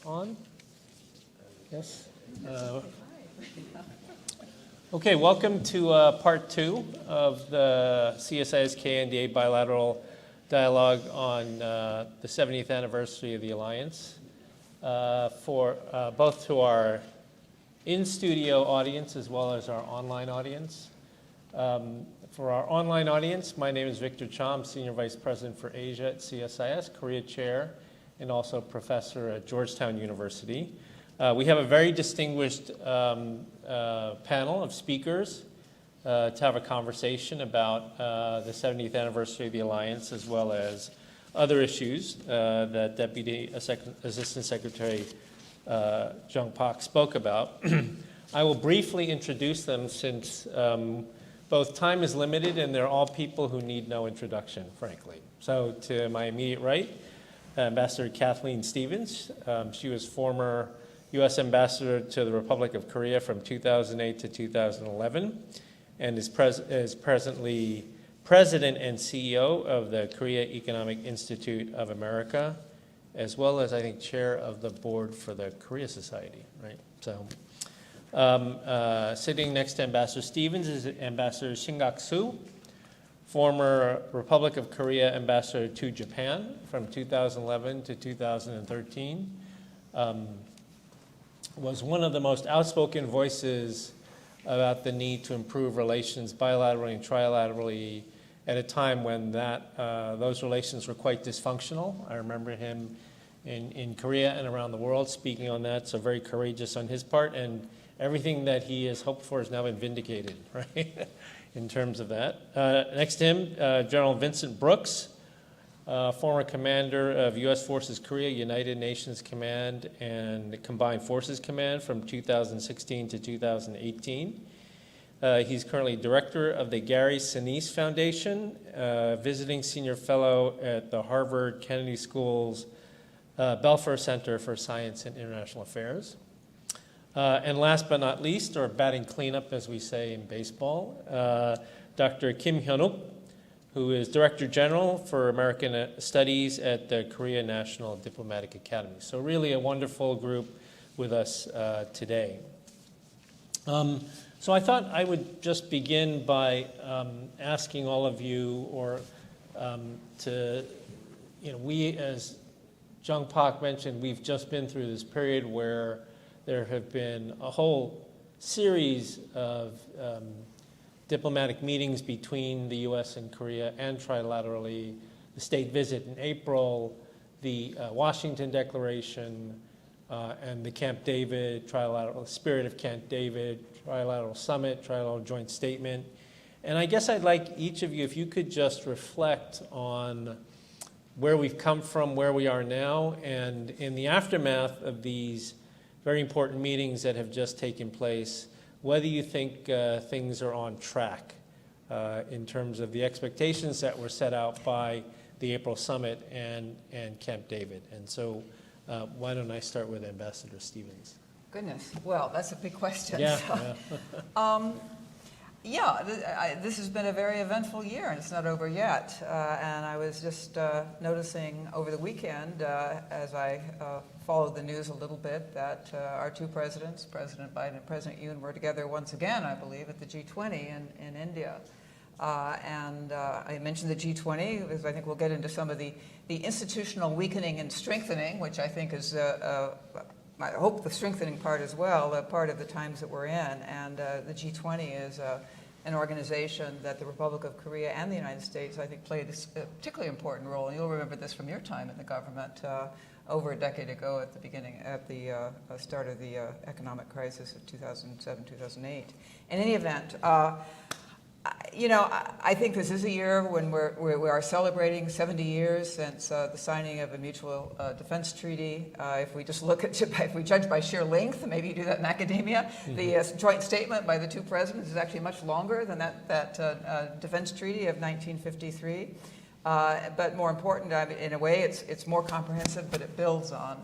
on? Yes. Okay, welcome to part 2 of the CSIS KNDA bilateral dialogue on the 70th anniversary of the Alliance. For both to our in-studio audience as well as our online audience. For our online audience, my name is Victor Cha. I'm Senior Vice President for Asia at CSIS Korea Chair and also Professor at Georgetown University. We have a very distinguished panel of speakers to have a conversation about the 70th anniversary of the Alliance as well as other issues that Deputy Assistant Secretary Jung Pak spoke about. I will briefly introduce them since both time is limited and they're all people who need no introduction, frankly. So to my immediate right, Ambassador Kathleen Stevens. She was former U.S. Ambassador to the Republic of Korea from 2008 to 2011 and is presently President and CEO of the Korea Economic Institute of America, as well as, I think, Chair of the Board for the Korea Society, right? So, sitting next to Ambassador Stevens is Ambassador Shin-Gak-soo, former Republic of Korea Ambassador to Japan from 2011 to 2013. Was one of the most outspoken voices about the need to improve relations bilaterally and trilaterally at a time when those relations were quite dysfunctional. I remember him in Korea and around the world speaking on that, so very courageous on his part, and everything that he has hoped for has now been vindicated, right, in terms of that. Next to him, General Vincent Brooks, former commander of U.S. Forces Korea, United Nations Command, and Combined Forces Command from 2016 to 2018. He's currently director of the Gary Sinise Foundation, visiting senior fellow at the Harvard Kennedy School's Belfer Center for Science and International Affairs. And last but not least, or batting cleanup as we say in baseball, Dr. Kim Hyun-wook, who is Director General for American Studies at the Korea National Diplomatic Academy. So really a wonderful group with us today. So I thought I would just begin by asking all of you, or we, as Jung Pak mentioned, we've just been through this period where there have been a whole series of diplomatic meetings between the U.S. and Korea and trilaterally, the state visit in April, the Washington Declaration, and the Camp David trilateral, spirit of Camp David, trilateral summit, trilateral joint statement. And I guess I'd like each of you, if you could just reflect on where we've come from, where we are now, and in the aftermath of these very important meetings that have just taken place, whether you think things are on track in terms of the expectations that were set out by the April summit and Camp David. And so why don't I start with Ambassador Stevens? Goodness, well, that's a big question. Yeah. So, this has been a very eventful year, and it's not over yet. And I was just noticing over the weekend, as I followed the news a little bit, that our two presidents, President Biden and President Yoon, were together once again, I believe, at the G20 in India. I mentioned the G20 because I think we'll get into some of the institutional weakening and strengthening, which I think is, I hope the strengthening part as well, part of the times that we're in. And the G20 is an organization that the Republic of Korea and the United States, I think, played a particularly important role. And you'll remember this from your time in the government over a decade ago at the start of the economic crisis of 2007, 2008. In any event, I think this is a year when we are celebrating 70 years since the signing of a mutual defense treaty. If we just if we judge by sheer length, maybe you do that in academia, the joint statement by the two presidents is actually much longer than that defense treaty of 1953. But more important, in a way, it's more comprehensive, but it builds on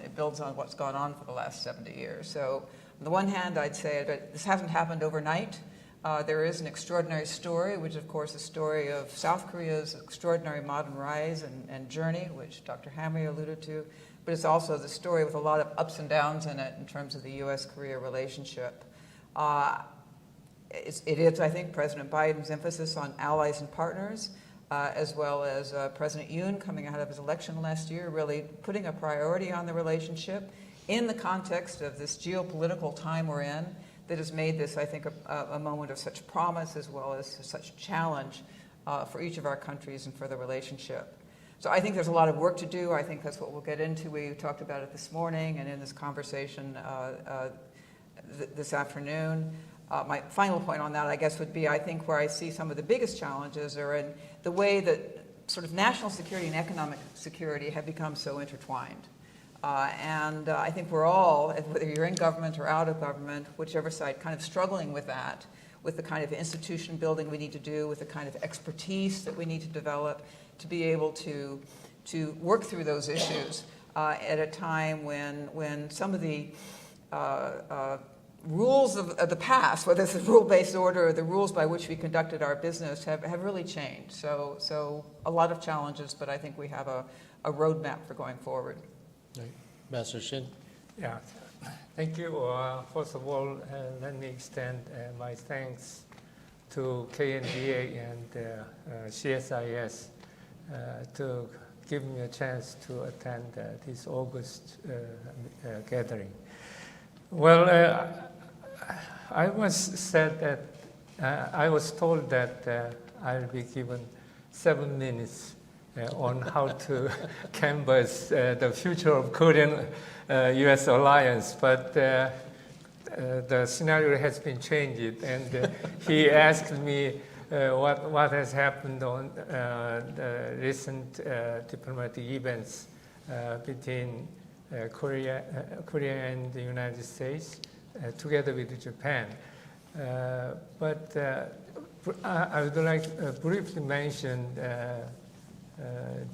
what's gone on for the last 70 years. So on the one hand, I'd say that this hasn't happened overnight. There is an extraordinary story, which of course is the story of South Korea's extraordinary modern rise and journey, which Dr. Hamre alluded to, but it's also the story with a lot of ups and downs in it in terms of the U.S.-Korea relationship. It is, I think, President Biden's emphasis on allies and partners, as well as President Yoon coming out of his election last year, really putting a priority on the relationship in the context of this geopolitical time we're in that has made this, I think, a moment of such promise as well as such challenge for each of our countries and for the relationship. So I think there's a lot of work to do. I think that's what we'll get into. We talked about it this morning and in this conversation this afternoon. My final point on that, I guess, would be I think where I see some of the biggest challenges are in the way that sort of national security and economic security have become so intertwined. And I think we're all, whether you're in government or out of government, whichever side, kind of struggling with that, with the kind of institution building we need to do, with the kind of expertise that we need to develop to be able to work through those issues at a time when some of the rules of the past, whether it's the rule-based order or the rules by which we conducted our business, have really changed. So a lot of challenges, but I think we have a roadmap for going forward. Right. Ambassador Shin. Yeah, thank you. First of all, let me extend my thanks to KNDA and CSIS to give me a chance to attend this August gathering. Well, I was told that I'll be given 7 minutes on how to canvass the future of Korean-U.S. alliance, but the scenario has been changed, and he asked me what has happened on the recent diplomatic events between Korea and the United States, together with Japan. But I would like to briefly mention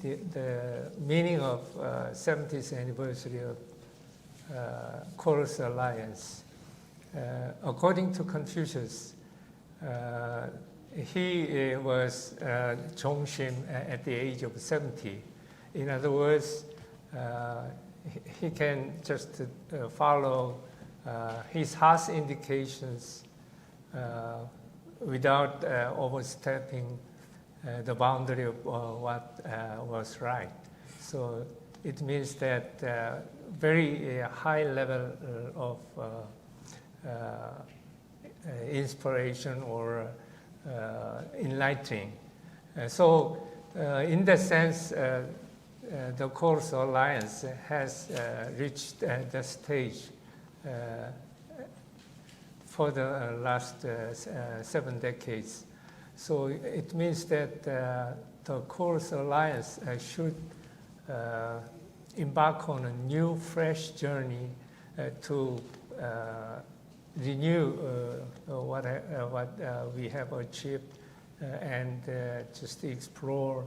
the meaning of 70th anniversary of Korea's alliance. According to Confucius, he was Jongshim at the age of 70. In other words, he can just follow his heart's indications without overstepping the boundary of what was right. So it means that very high level of inspiration or enlightening. So in that sense, the Korean alliance has reached the stage for the last 7 decades. So it means that the Korean alliance should embark on a new, fresh journey to renew what we have achieved and just explore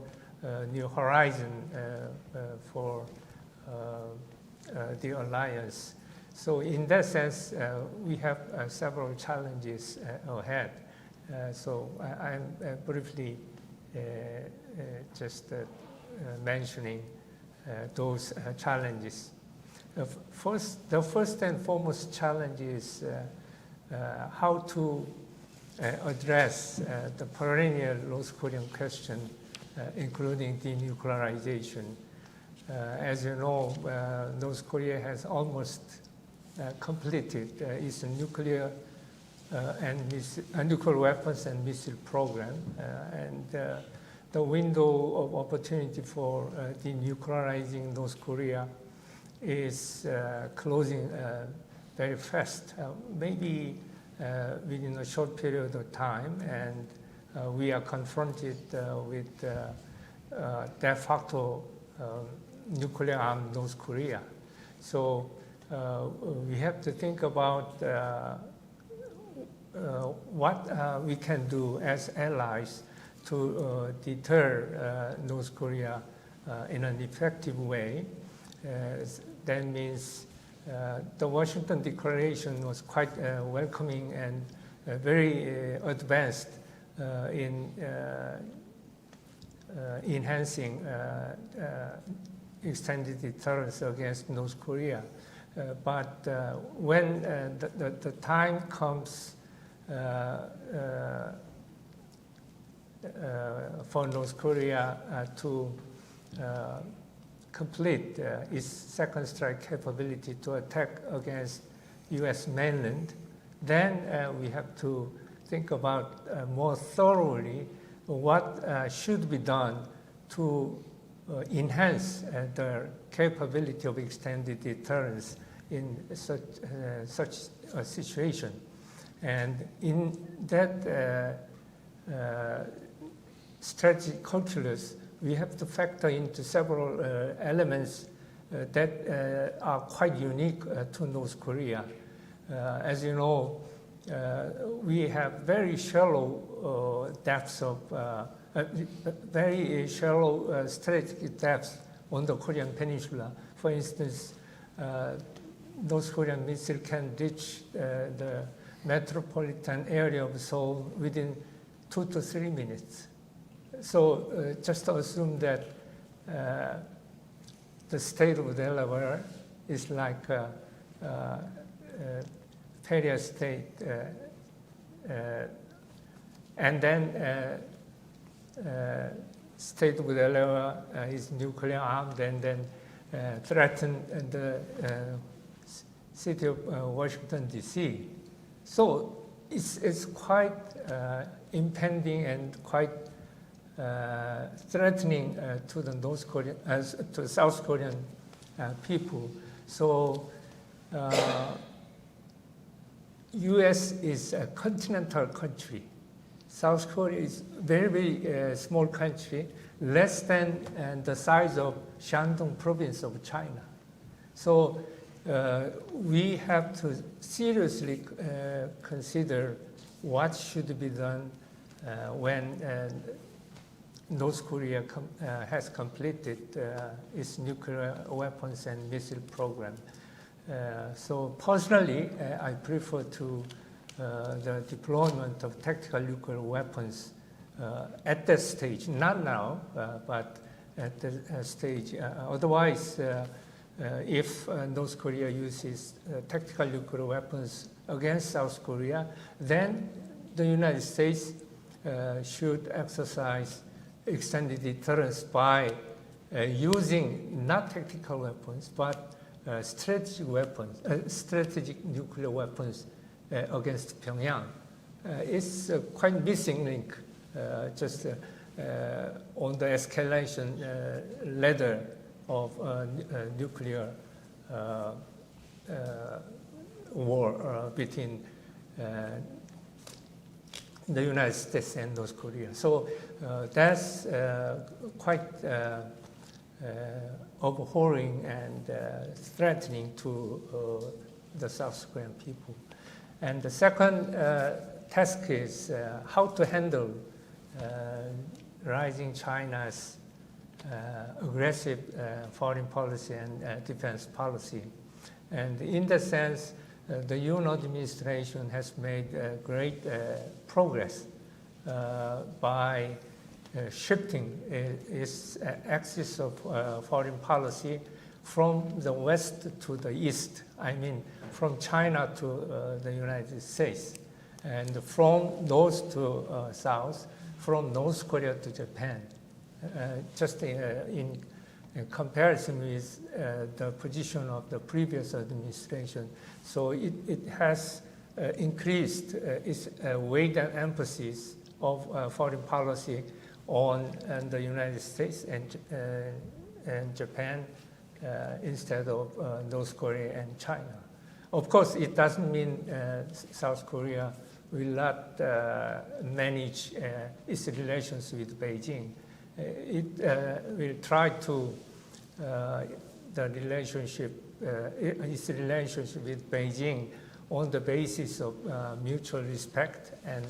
new horizon for the alliance. So in that sense, we have several challenges ahead. So I'm briefly just mentioning those challenges. The first and foremost challenge is how to address the perennial North Korean question, including denuclearization. As you know, North Korea has almost completed its nuclear and nuclear weapons and missile program, and the window of opportunity for denuclearizing North Korea is closing very fast, maybe within a short period of time, and we are confronted with de facto nuclear-armed North Korea. So we have to think about what we can do as allies to deter North Korea in an effective way. That means the Washington Declaration was quite welcoming and very advanced in enhancing extended deterrence against North Korea. But when the time comes for North Korea to complete its second strike capability to attack against U.S. mainland, then we have to think about more thoroughly what should be done to enhance the capability of extended deterrence in such a situation. And in that strategic calculus, we have to factor into several elements that are quite unique to North Korea. As you know, we have very shallow depths of, very shallow strategic depths on the Korean peninsula. For instance, North Korean missile can reach the metropolitan area of Seoul within 2 to 3 minutes. So just assume that the state of Delaware is like Paria state, and then state of Delaware is nuclear armed, and then threaten the city of Washington, D.C. So it's quite impending and quite threatening to the North Korean, to South Korean people. So U.S. is a continental country. South Korea is very, very small country, less than the size of Shandong province of China. So we have to seriously consider what should be done when North Korea has completed its nuclear weapons and missile program. So personally, I prefer to the deployment of tactical nuclear weapons at that stage, not now, but at the stage. Otherwise, if North Korea uses tactical nuclear weapons against South Korea, then the United States should exercise extended deterrence by using not tactical weapons, but strategic weapons, strategic nuclear weapons against Pyongyang. It's quite missing link, just on the escalation ladder of nuclear war between the United States and North Korea. So that's quite abhorring and threatening to the South Korean people. And the second task is how to handle rising China's aggressive foreign policy and defense policy. And in that sense, the Yoon administration has made great progress by shifting its axis of foreign policy from the west to the east. I mean, from China to the United States, and from north to south, from North Korea to Japan. Just in comparison with the position of the previous administration. So it has increased its weight and emphasis of foreign policy on the United States and Japan instead of North Korea and China. Of course, it doesn't mean South Korea will not manage its relations with Beijing. It will try to its relationship with Beijing on the basis of mutual respect and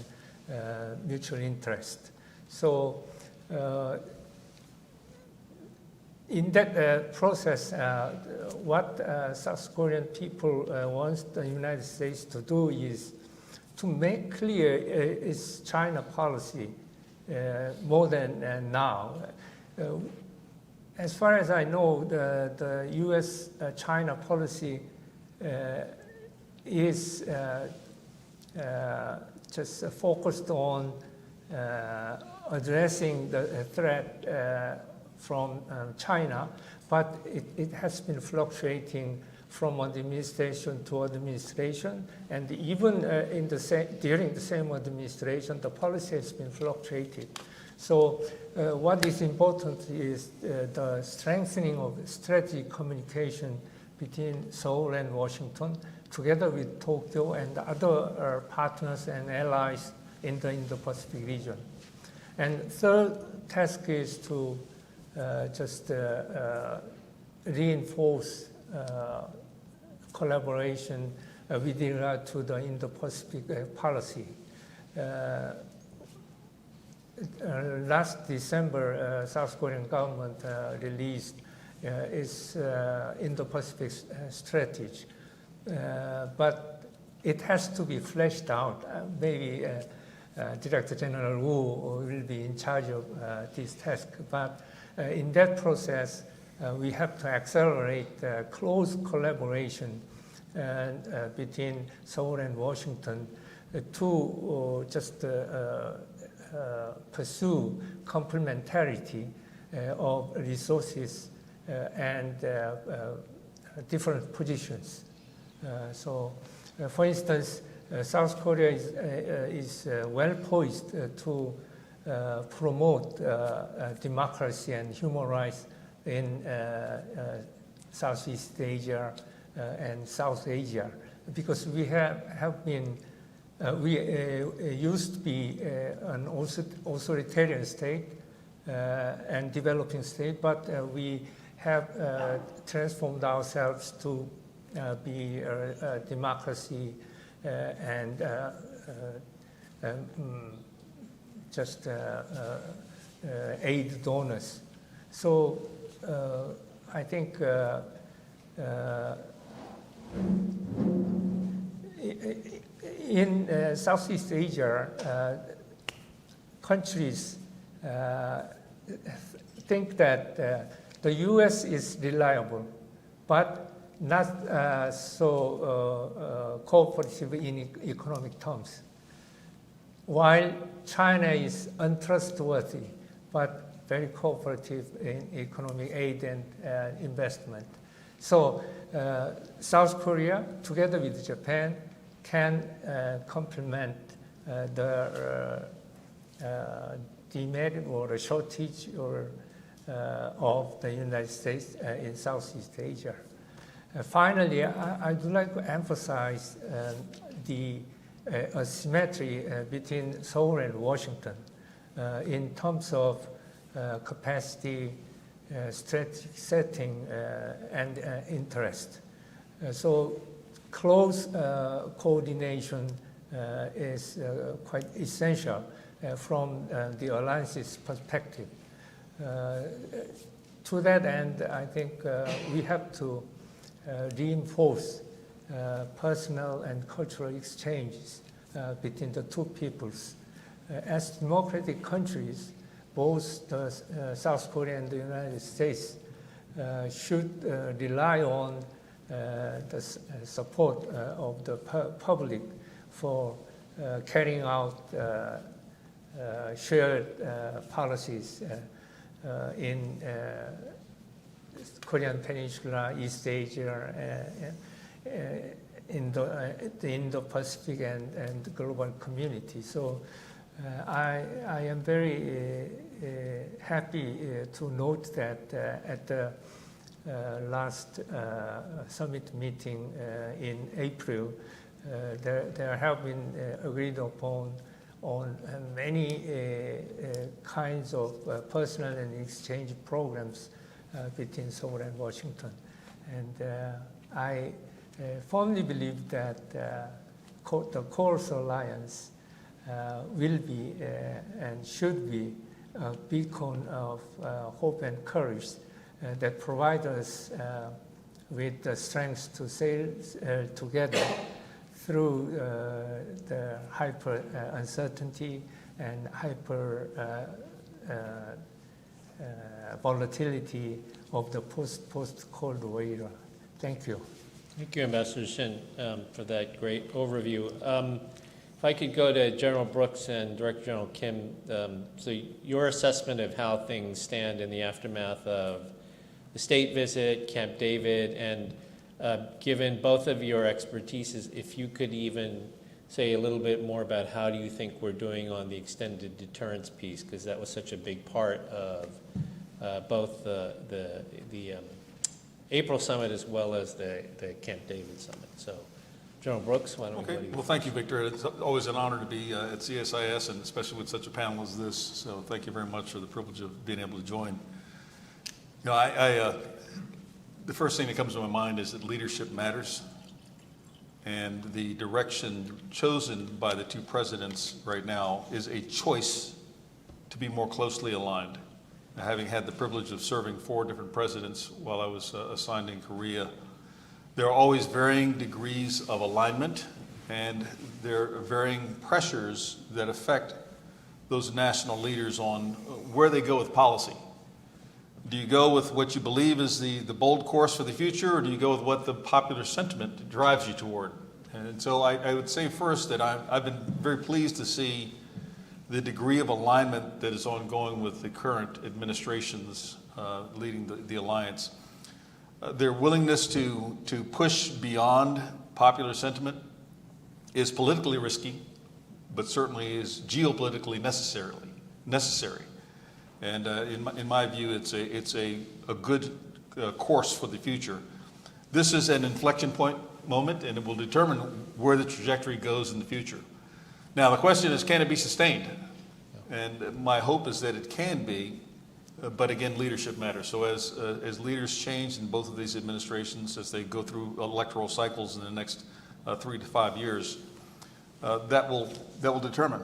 mutual interest. So in that process, what South Korean people want the United States to do is to make clear its China policy more than now. as far as I know, the U.S. China policy is just focused on addressing the threat from China, but it has been fluctuating from administration to administration, and even during the same administration, the policy has been fluctuated. So what is important is the strengthening of strategic communication between Seoul and Washington, together with Tokyo and other partners and allies in the Indo-Pacific region. And third task is to just reinforce collaboration with regard to the Indo-Pacific policy. Last December, South Korean government released its Indo-Pacific strategy, but it has to be fleshed out. Maybe Director General Wu will be in charge of this task, but in that process, we have to accelerate close collaboration between Seoul and Washington to just pursue complementarity of resources and different positions. So, for instance, South Korea is well poised to promote democracy and human rights in Southeast Asia and South Asia, because we have been we used to be an authoritarian state and developing state, but we have transformed ourselves to be a democracy and just aid donors. So I think in Southeast Asia, countries think that the U.S. is reliable, but not so cooperative in economic terms, while China is untrustworthy, but very cooperative in economic aid and investment. So South Korea, together with Japan, can complement the demerit or the shortage of the United States in Southeast Asia. Finally, I would like to emphasize the asymmetry between Seoul and Washington in terms of capacity, strategic setting, and interest. So close coordination is quite essential from the alliance's perspective. To that end, I think we have to reinforce personal and cultural exchanges between the two peoples. As democratic countries, both South Korea and the United States should rely on the support of the public for carrying out shared policies in Korean Peninsula, East Asia, in the Indo-Pacific and the global community. So I am very happy to note that at the last summit meeting in April, there have been agreed upon on many kinds of personal and exchange programs between Seoul and Washington. And I firmly believe that the Course Alliance will be and should be a beacon of hope and courage that provide us with the strength to sail together through the hyper uncertainty and hyper volatility of the post-Cold War era. Thank you. Thank you, Ambassador Shin, for that great overview. If I could go to General Brooks and Director General Kim, so your assessment of how things stand in the aftermath of the state visit, Camp David, and given both of your expertises, if you could even say a little bit more about how do you think we're doing on the extended deterrence piece, because that was such a big part of both the April summit as well as the Camp David summit. So, General Brooks, why don't we go to you? Well, thank you, Victor. It's always an honor to be at CSIS, and especially with such a panel as this. So thank you very much for the privilege of being able to join. You know, the first thing that comes to my mind is that leadership matters, and the direction chosen by the two presidents right now is a choice to be more closely aligned. Having had the privilege of serving 4 different presidents while I was assigned in Korea, there are always varying degrees of alignment, and there are varying pressures that affect those national leaders on where they go with policy. Do you go with what you believe is the bold course for the future, or do you go with what the popular sentiment drives you toward? And so I would say first that I've been very pleased to see the degree of alignment that is ongoing with the current administrations leading the alliance. Their willingness to push beyond popular sentiment is politically risky, but certainly is geopolitically necessary. And in my view, it's a good course for the future. This is an inflection point moment, and it will determine where the trajectory goes in the future. Now, the question is, can it be sustained? And my hope is that it can be, but again, leadership matters. So as leaders change in both of these administrations, as they go through electoral cycles in the next 3 to 5 years, that will determine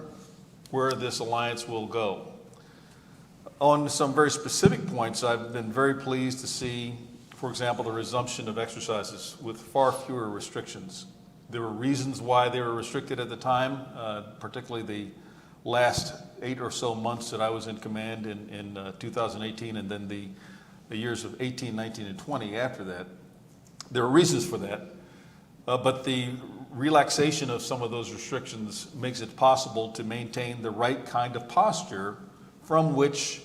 where this alliance will go. On some very specific points, I've been very pleased to see, for example, the resumption of exercises with far fewer restrictions. There were reasons why they were restricted at the time, particularly the last 8 or so months that I was in command in 2018, and then the years of 18, 19, and 20 after that. There are reasons for that, but the relaxation of some of those restrictions makes it possible to maintain the right kind of posture from which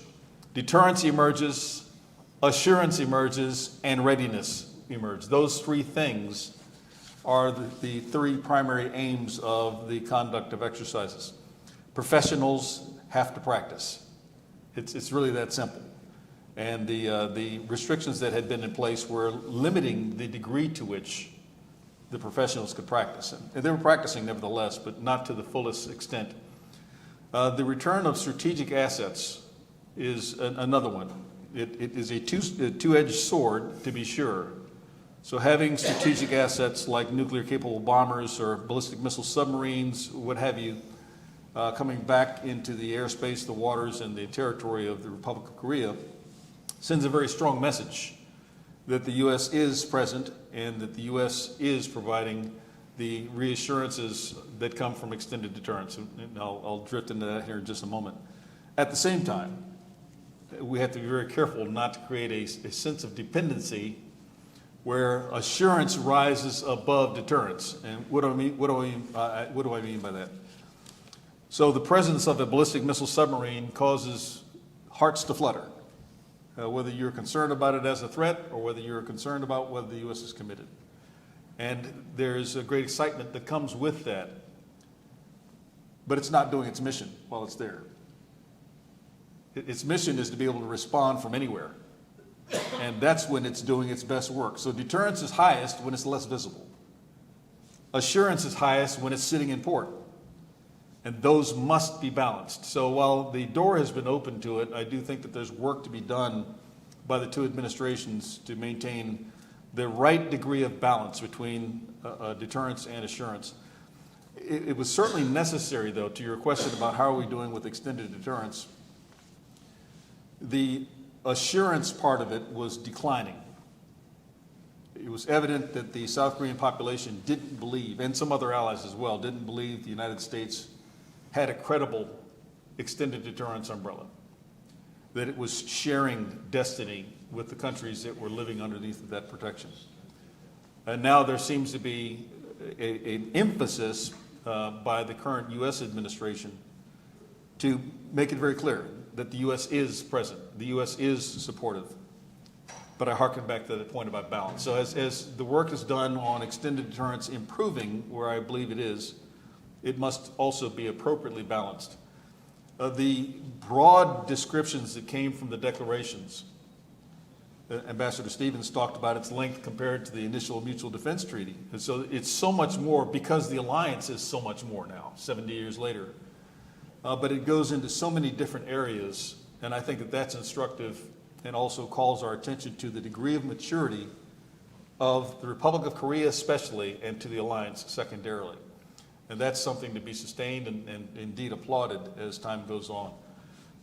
deterrence emerges, assurance emerges, and readiness emerges. Those 3 things are the 3 primary aims of the conduct of exercises. Professionals have to practice. It's really that simple. And the restrictions that had been in place were limiting the degree to which the professionals could practice. And they were practicing nevertheless, but not to the fullest extent. The return of strategic assets is another one. It is a two-edged sword, to be sure. So having strategic assets like nuclear-capable bombers or ballistic missile submarines, what have you, coming back into the airspace, the waters, and the territory of the Republic of Korea sends a very strong message that the U.S. is present and that the U.S. is providing the reassurances that come from extended deterrence. And I'll drift into that here in just a moment. At the same time, we have to be very careful not to create a sense of dependency where assurance rises above deterrence. And what do I mean by that? So the presence of a ballistic missile submarine causes hearts to flutter, whether you're concerned about it as a threat or whether you're concerned about whether the U.S. is committed. And there's a great excitement that comes with that, but it's not doing its mission while it's there. Its mission is to be able to respond from anywhere, and that's when it's doing its best work. So deterrence is highest when it's less visible. Assurance is highest when it's sitting in port. And those must be balanced. So while the door has been open to it, I do think that there's work to be done by the 2 administrations to maintain the right degree of balance between deterrence and assurance. It was certainly necessary, though, to your question about how are we doing with extended deterrence. The assurance part of it was declining. It was evident that the South Korean population didn't believe, and some other allies as well, didn't believe the United States had a credible extended deterrence umbrella. that it was sharing destiny with the countries that were living underneath of that protection. And now there seems to be an emphasis by the current U.S. administration to make it very clear that the U.S. is present, the U.S. is supportive. But I harken back to the point about balance. So as the work is done on extended deterrence improving, where I believe it is, it must also be appropriately balanced. The broad descriptions that came from the declarations, Ambassador Stevens talked about its length compared to the initial mutual defense treaty. And so it's so much more because the alliance is so much more now, 70 years later. But it goes into so many different areas, and I think that that's instructive and also calls our attention to the degree of maturity of the Republic of Korea especially, and to the alliance secondarily. And that's something to be sustained and indeed applauded as time goes on.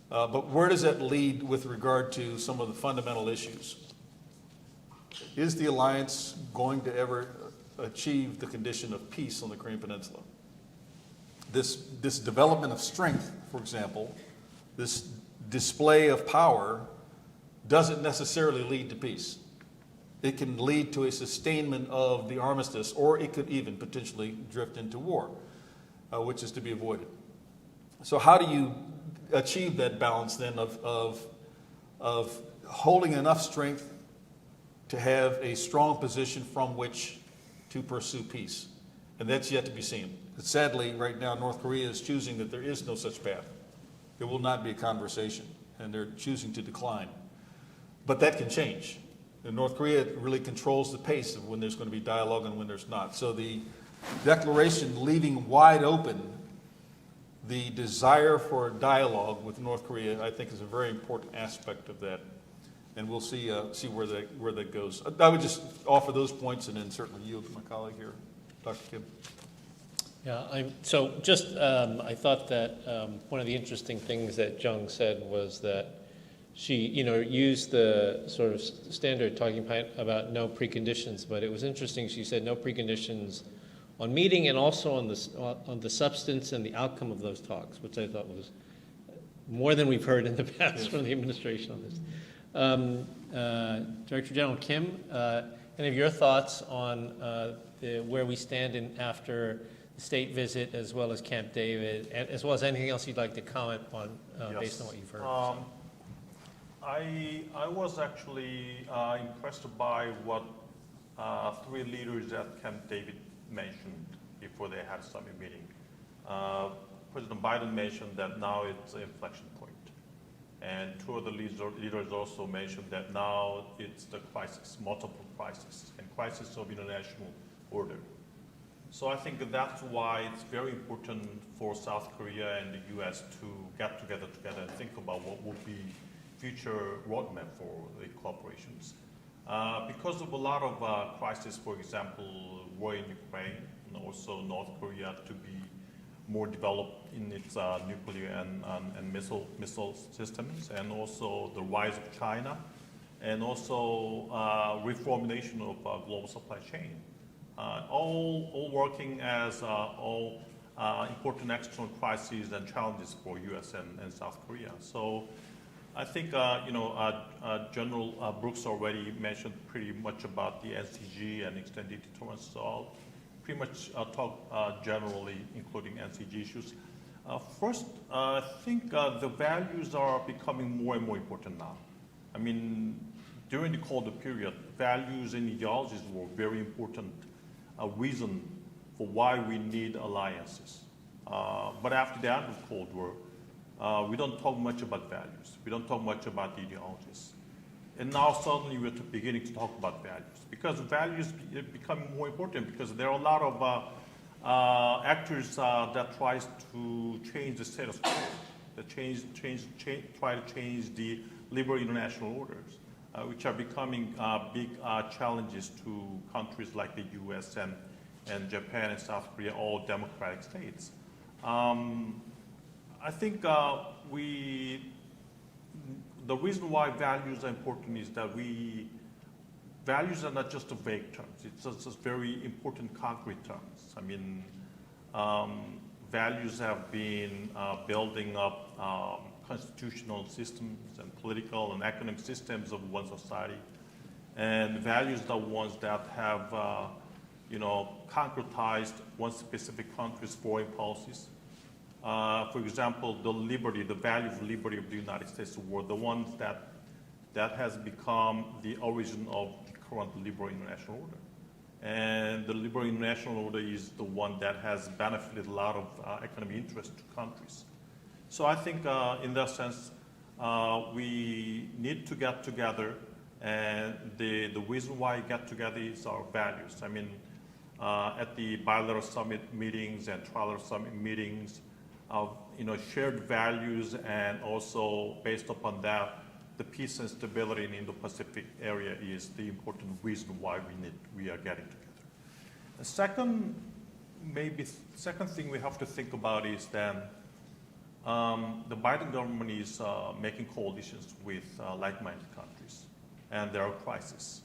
But where does that lead with regard to some of the fundamental issues? Is the alliance going to ever achieve the condition of peace on the Korean Peninsula? This development of strength, for example, this display of power doesn't necessarily lead to peace. It can lead to a sustainment of the armistice, or it could even potentially drift into war, which is to be avoided. So how do you achieve that balance then of holding enough strength to have a strong position from which to pursue peace? And that's yet to be seen. Sadly, right now, North Korea is choosing that there is no such path. It will not be a conversation, and they're choosing to decline. But that can change. And North Korea really controls the pace of when there's going to be dialogue and when there's not. So the declaration leaving wide open the desire for dialogue with North Korea, I think, is a very important aspect of that. And we'll see where that goes. I would just offer those points and then certainly yield to my colleague here, Dr. Kim. Yeah, I thought that one of the interesting things that Jung said was that she, used the sort of standard talking about no preconditions, but it was interesting. She said no preconditions on meeting and also on the substance and the outcome of those talks, which I thought was more than we've heard in the past from the administration on this. Director General Kim, any of your thoughts on where we stand after the state visit, as well as Camp David, as well as anything else you'd like to comment on based on what you've heard? I was actually impressed by what three leaders at Camp David mentioned before they had summit meeting. President Biden mentioned that now it's an inflection point. And two of the leaders also mentioned that now it's the crisis, multiple crises, and crisis of international order. So I think that's why it's very important for South Korea and the U.S. to get together and think about what would be future roadmap for the cooperations. Because of a lot of crises, for example, war in Ukraine, and also North Korea to be more developed in its nuclear and missile systems, and also the rise of China, and also reformulation of global supply chain. All working as all important external crises and challenges for U.S. and South Korea. So I think General Brooks already mentioned pretty much about the NCG and extended deterrence. So I'll pretty much talk generally, including NCG issues. First, I think the values are becoming more and more important now. I mean, during the Cold War period, values and ideologies were very important reason for why we need alliances. But after the end of the Cold War, we don't talk much about values. We don't talk much about ideologies. And now suddenly we're beginning to talk about values, because values become more important, because there are a lot of actors that tries to change the status quo, that try to change the liberal international orders, which are becoming big challenges to countries like the U.S. and Japan and South Korea, all democratic states. I think the reason why values are important is that values are not just vague terms. It's just very important concrete terms. I mean, values have been building up constitutional systems and political and economic systems of one society, and values the ones that have, concretized one specific country's foreign policies. For example, the value of liberty of the United States were the ones that has become the origin of the current liberal international order. And the liberal international order is the one that has benefited a lot of economic interest to countries. So I think in that sense, we need to get together, and the reason why we get together is our values. I mean, at the bilateral summit meetings and trilateral summit meetings, shared values, and also based upon that, the peace and stability in the Indo-Pacific area is the important reason why we are getting together. The second thing we have to think about is then the Biden government is making coalitions with like-minded countries, and there are crises.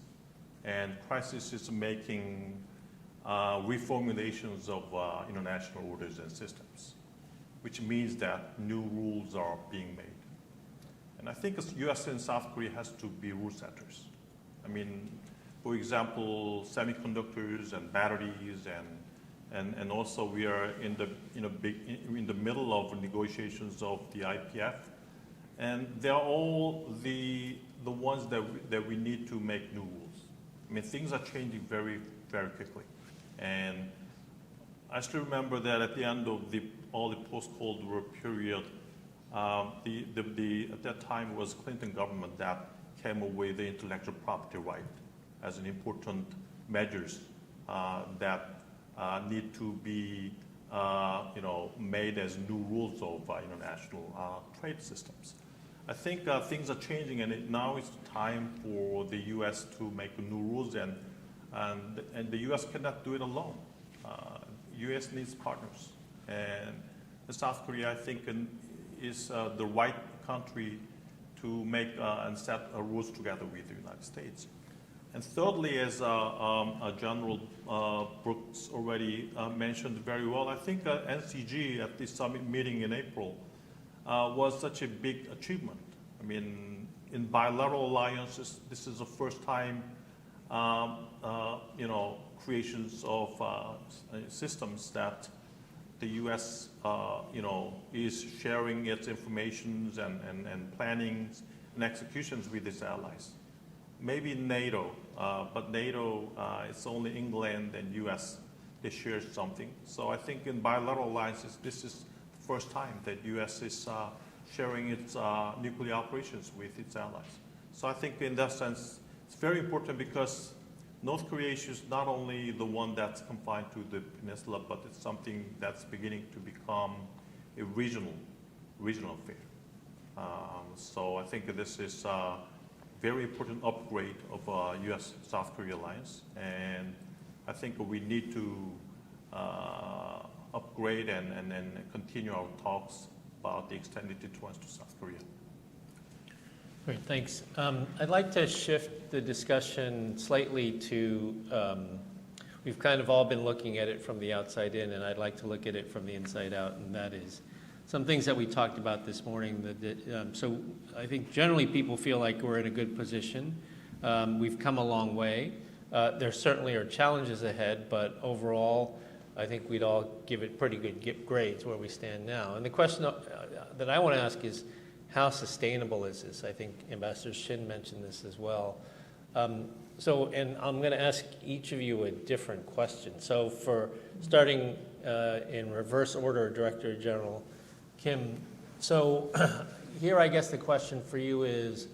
And crisis is making reformulations of international orders and systems, which means that new rules are being made. And I think U.S. and South Korea has to be rule setters. I mean, for example, semiconductors and batteries, and also we are in the middle of negotiations of the IPF, and they're all the ones that we need to make new rules. I mean, things are changing very, very quickly, and I still remember that at the end of all the post-Cold War period, at that time it was Clinton government that came away the intellectual property right as an important measures that need to be made as new rules of international trade systems. I think things are changing, and now it's time for the U.S. to make new rules, and the U.S. cannot do it alone. U.S. needs partners, and South Korea, I think, is the right country to make and set rules together with the United States. And thirdly, as General Brooks already mentioned very well, I think NCG at the summit meeting in April was such a big achievement. I mean, in bilateral alliances, this is the first time, creations of systems that the U.S. is sharing its informations and plannings and executions with its allies. Maybe NATO, but NATO, it's only England and U.S. they share something. So I think in bilateral alliances, this is the first time that U.S. is sharing its nuclear operations with its allies. So I think in that sense, it's very important because North Korea is not only the one that's confined to the peninsula, but it's something that's beginning to become a regional affair. So I think this is a very important upgrade of U.S.-South Korea alliance, and I think we need to upgrade and continue our talks about the extended deterrence to South Korea. Great, thanks. I'd like to shift the discussion slightly to, we've kind of all been looking at it from the outside in, and I'd like to look at it from the inside out, and that is some things that we talked about this morning. So I think generally people feel like we're in a good position. We've come a long way. There certainly are challenges ahead, but overall, I think we'd all give it pretty good grades where we stand now. And the question that I want to ask is, how sustainable is this? I think Ambassador Shin mentioned this as well. And I'm going to ask each of you a different question. So for starting in reverse order, Director General Kim, so here I guess the question for you is,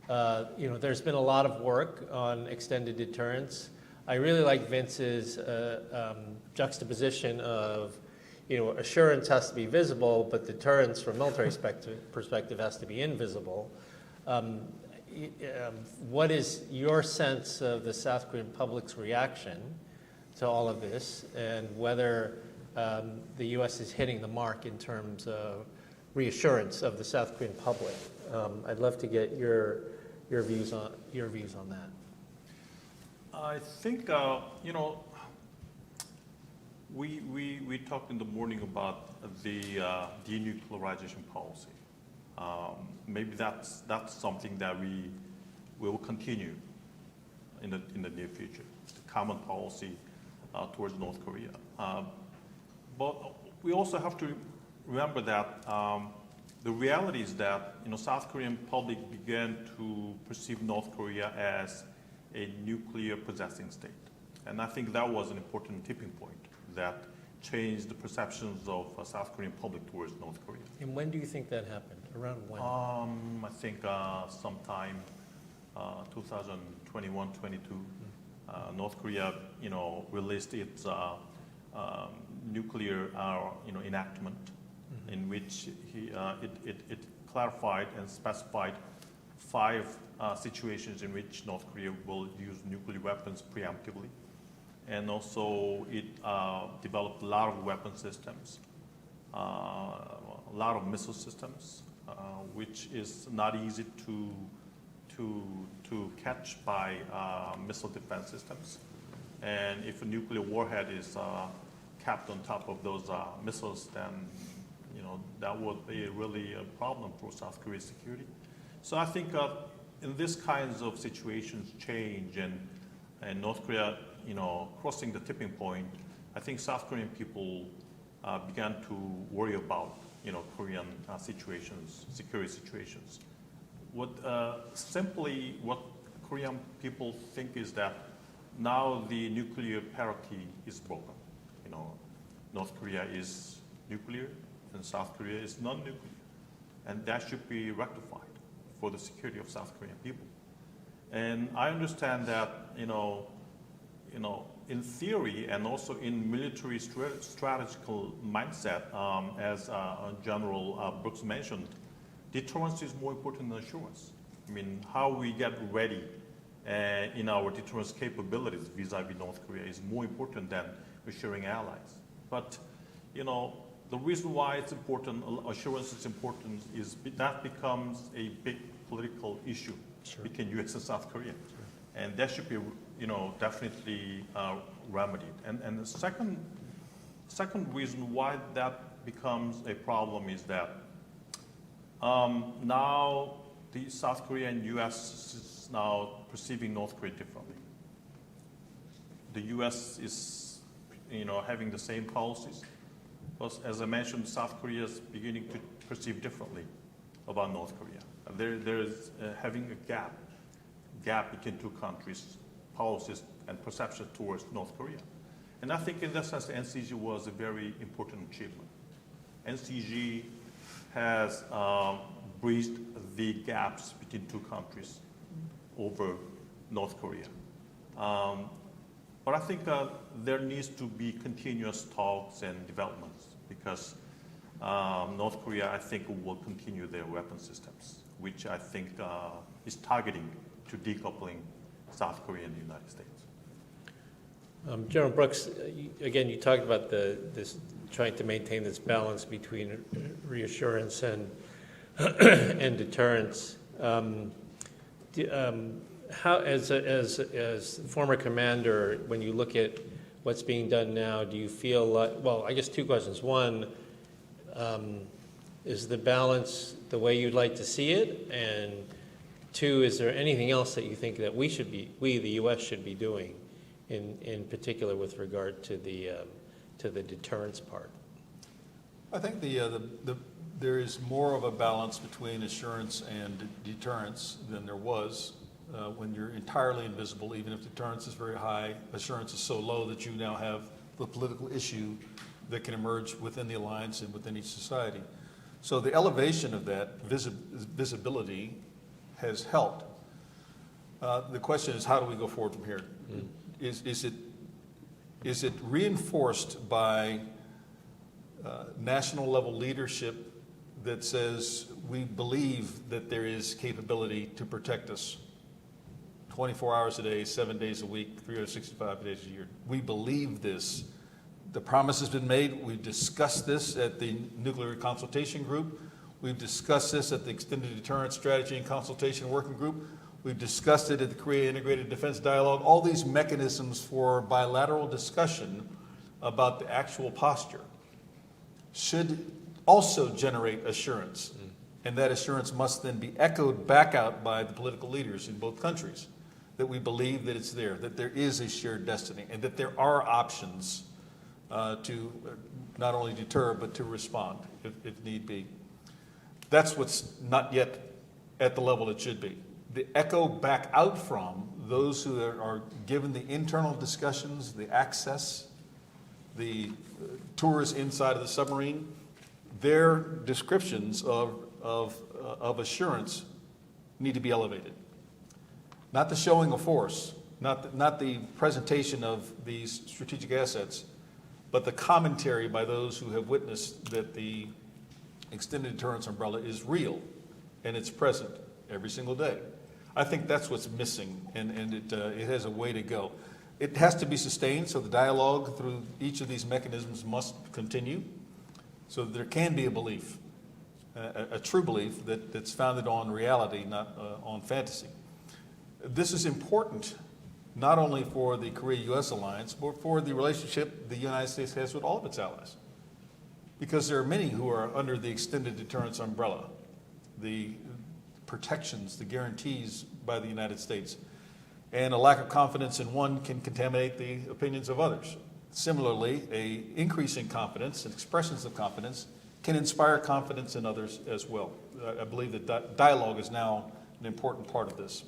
there's been a lot of work on extended deterrence. I really like Vince's juxtaposition of, assurance has to be visible, but deterrence from a military perspective has to be invisible. What is your sense of the South Korean public's reaction to all of this, and whether the U.S. is hitting the mark in terms of reassurance of the South Korean public? I'd love to get your views on that. I think we talked in the morning about the denuclearization policy. Maybe that's something that we will continue in the near future, the common policy towards North Korea. But we also have to remember that the reality is that South Korean public began to perceive North Korea as a nuclear possessing state. And I think that was an important tipping point that changed the perceptions of South Korean public towards North Korea. And when do you think that happened? Around when? I think sometime 2021, 22, North Korea, released its nuclear, enactment, in which it clarified and specified 5 situations in which North Korea will use nuclear weapons preemptively. And also it developed a lot of weapon systems, a lot of missile systems, which is not easy to catch by missile defense systems. And if a nuclear warhead is capped on top of those missiles, then that would be really a problem for South Korea's security. So I think in these kinds of situations change and North Korea, crossing the tipping point, I think South Korean people began to worry about, Korean situations, security situations. What Korean people think is that now the nuclear parity is broken. North Korea is nuclear and South Korea is non-nuclear, and that should be rectified for the security of South Korean people. And I understand that, in theory and also in military strategical mindset, as General Brooks mentioned, deterrence is more important than assurance. I mean, how we get ready in our deterrence capabilities vis-a-vis North Korea is more important than assuring allies. But, the reason why it's important, assurance is important, is that becomes a big political issue between U.S. and South Korea. And that should be, definitely remedied. And the second reason why that becomes a problem is that now the South Korea and U.S. is now perceiving North Korea differently. The U.S. is, having the same policies. But as I mentioned, South Korea is beginning to perceive differently about North Korea. There is having a gap between two countries' policies and perception towards North Korea. And I think in that sense, NCG was a very important achievement. NCG has bridged the gaps between two countries over North Korea. But I think there needs to be continuous talks and developments because North Korea, I think, will continue their weapon systems, which I think is targeting to decoupling South Korea and the United States. General Brooks, again, you talked about this trying to maintain this balance between reassurance and and deterrence. How, as former commander, when you look at what's being done now, do you feel like, well, I guess 2 questions. One, is the balance the way you'd like to see it? And 2, is there anything else that you think that we, the U.S., should be doing, in particular with regard to the deterrence part? I think there is more of a balance between assurance and deterrence than there was when you're entirely invisible. Even if deterrence is very high, assurance is so low that you now have the political issue that can emerge within the alliance and within each society. So the elevation of that visibility has helped. The question is, how do we go forward from here? Is it reinforced by national level leadership that says we believe that there is capability to protect us 24 hours a day, 7 days a week, 365 days a year? We believe this. The promise has been made. We've discussed this at the Nuclear Consultation Group. We've discussed this at the Extended Deterrence Strategy and Consultation Working Group. We've discussed it at the Korea Integrated Defense Dialogue. All these mechanisms for bilateral discussion about the actual posture should also generate assurance And that assurance must then be echoed back out by the political leaders in both countries, that we believe that it's there, that there is a shared destiny, and that there are options to not only deter, but to respond if need be. That's what's not yet at the level it should be. The echo back out from those who are given the internal discussions, the access, the tours inside of the submarine, their descriptions of assurance need to be elevated. Not the showing of force, not the presentation of these strategic assets, but the commentary by those who have witnessed that the extended deterrence umbrella is real and it's present every single day. I think that's what's missing, and it has a way to go. It has to be sustained, so the dialogue through each of these mechanisms must continue, so that there can be a belief, a true belief that's founded on reality, not on fantasy. This is important not only for the Korea-U.S. alliance, but for the relationship the United States has with all of its allies. Because there are many who are under the extended deterrence umbrella, the protections, the guarantees by the United States. And a lack of confidence in one can contaminate the opinions of others. Similarly, an increase in confidence and expressions of confidence can inspire confidence in others as well. I believe that dialogue is now an important part of this.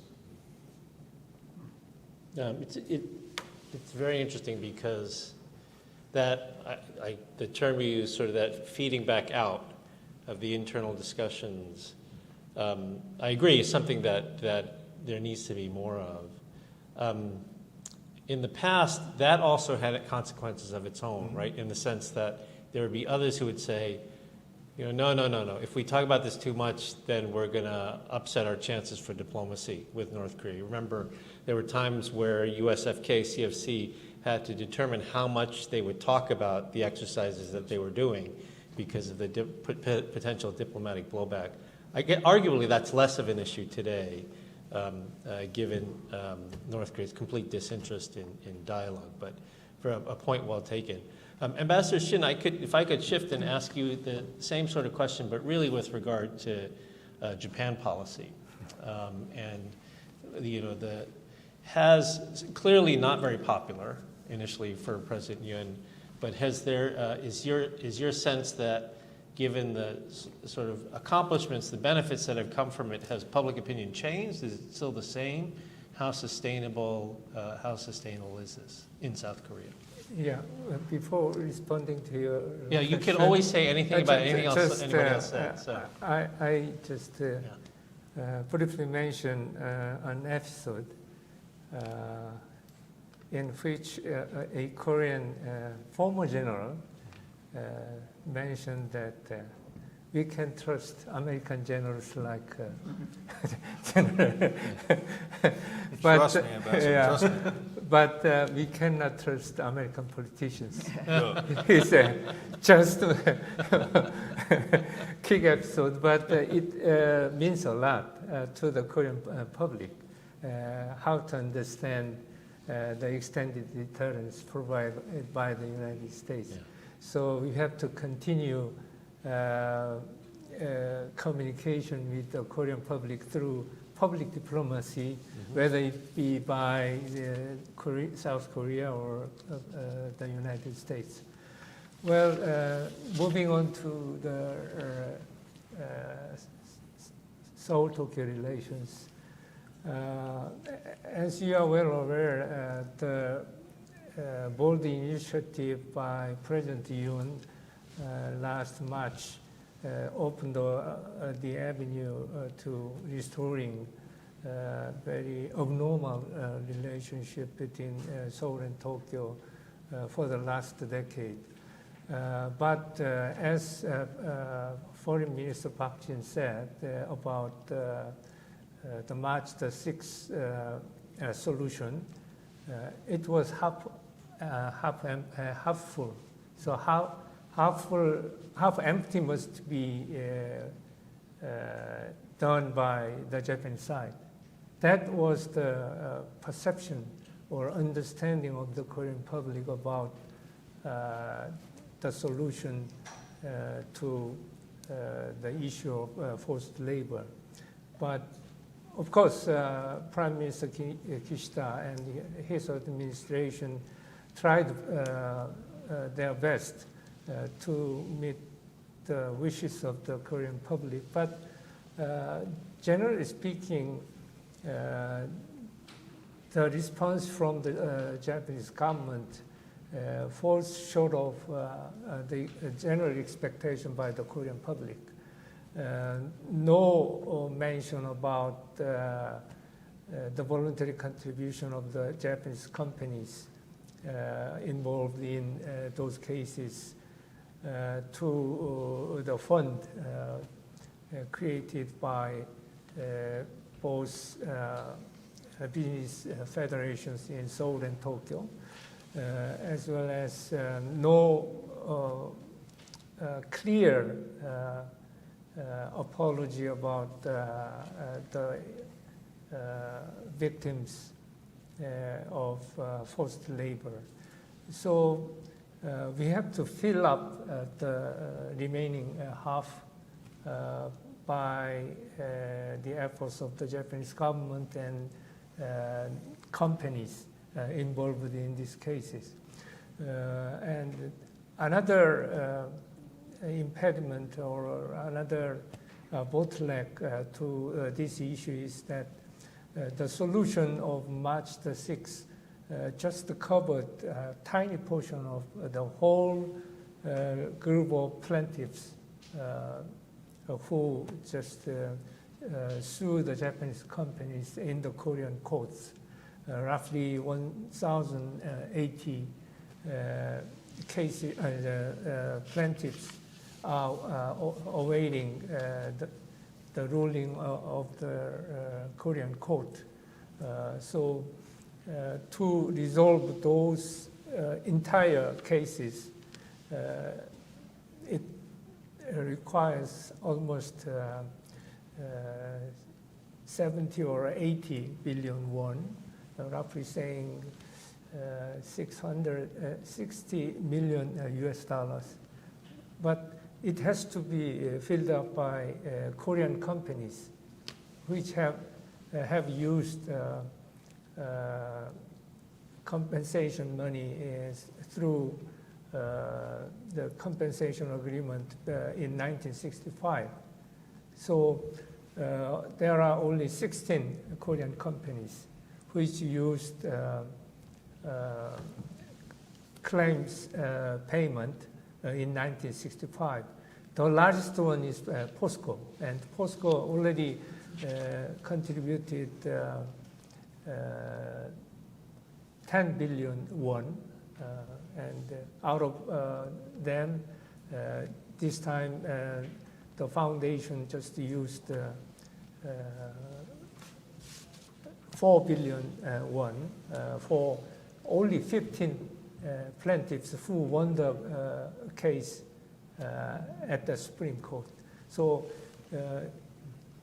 It's very interesting because that the term you use, sort of that feeding back out of the internal discussions, I agree, is something that there needs to be more of. In the past, that also had consequences of its own, right? In the sense that there would be others who would say, no. If we talk about this too much, then we're going to upset our chances for diplomacy with North Korea. Remember, there were times where USFK, CFC had to determine how much they would talk about the exercises that they were doing because of the potential diplomatic blowback. Arguably, that's less of an issue today, given North Korea's complete disinterest in dialogue, but for a point well taken. Ambassador Shin, if I could shift and ask you the same sort of question, but really with regard to Japan policy, and has clearly not very popular initially for President Yoon, but is your sense that given the sort of accomplishments, the benefits that have come from it, has public opinion changed? Is it still the same? How sustainable is this in South Korea? Yeah, before responding to your you question, can always say anything about anything else anybody else said. So. I just briefly mention an episode in which a Korean former general mentioned that we can trust American generals like General. Trust me, Ambassador, trust me. But we cannot trust American politicians. He said, just quick episode, but it means a lot to the Korean public, how to understand the extended deterrence provided by the United States. Yeah. So we have to continue communication with the Korean public through public diplomacy, whether it be by South Korea or the United States. Well, moving on to the Seoul-Tokyo relations. As you are well aware, the bold initiative by President Yoon last March opened the avenue to restoring very abnormal relationship between Seoul and Tokyo for the last decade. But as Foreign Minister Park Jin said about the March the 6th solution, it was half full. So half empty must be done by the Japanese side. That was the perception or understanding of the Korean public about the solution to the issue of forced labor. But of course, Prime Minister Kishida and his administration tried their best to meet the wishes of the Korean public. But generally speaking, the response from the Japanese government falls short of the general expectation by the Korean public. No mention about the voluntary contribution of the Japanese companies involved in those cases to the fund created by both business federations in Seoul and Tokyo, as well as no clear apology about the victims of forced labor. So we have to fill up the remaining half by the efforts of the Japanese government and companies involved in these cases. And another impediment or another bottleneck to this issue is that the solution of March the 6th just covered a tiny portion of the whole group of plaintiffs who just sued the Japanese companies in the Korean courts. Roughly 1,080 cases, plaintiffs are awaiting the ruling of the Korean court. So to resolve those entire cases, it requires almost 70 or 80 billion won, roughly saying 660 million US dollars. But it has to be filled up by Korean companies, which have used compensation money through the compensation agreement in 1965. So there are only 16 Korean companies which used claims payment in 1965. The largest one is POSCO, and POSCO already contributed 10 billion won, and out of them, this time the foundation just used 4 billion won for only 15 plaintiffs who won the case at the Supreme Court. So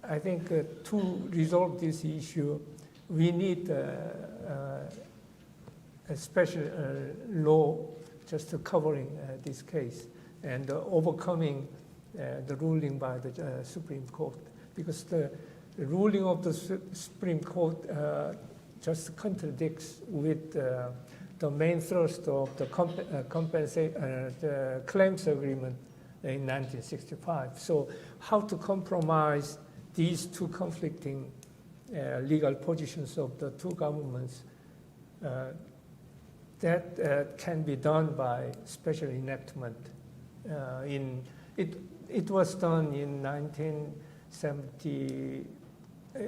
I think to resolve this issue, we need a special law just covering this case and overcoming the ruling by the Supreme Court, because the ruling of the Supreme Court just contradicts with the main thrust of the claims agreement in 1965. So how to compromise these two conflicting legal positions of the two governments, that can be done by special enactment. It was done in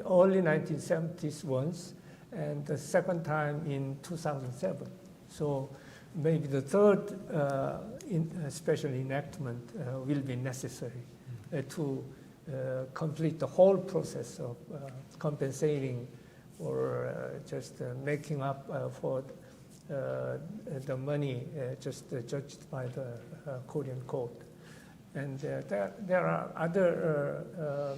early 1970s once, and the second time in 2007. So maybe the third special enactment will be necessary to complete the whole process of compensating or just making up for the money just judged by the Korean court. And there are other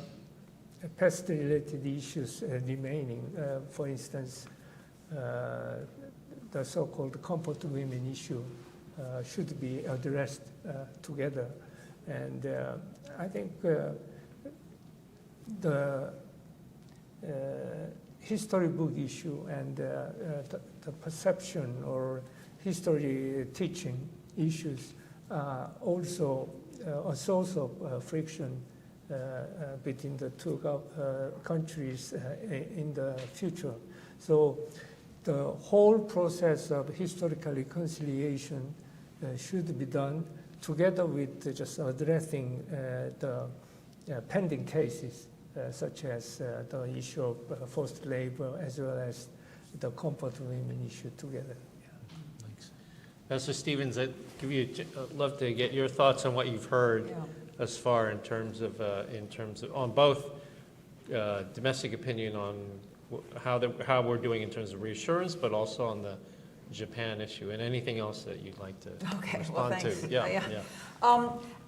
pest-related issues remaining. For instance, the so-called comfort women issue should be addressed together And I think the history book issue and the perception or history teaching issues are also a source of friction between the two countries in the future. So the whole process of historical reconciliation should be done together with just addressing the pending cases, such as the issue of forced labor as well as the comfort of women issue together. Thanks. Professor Stevens, I'd love to get your thoughts on what you've heard thus far in terms of on both domestic opinion on how we're doing in terms of reassurance, but also on the Japan issue, and anything else that you'd like to respond to.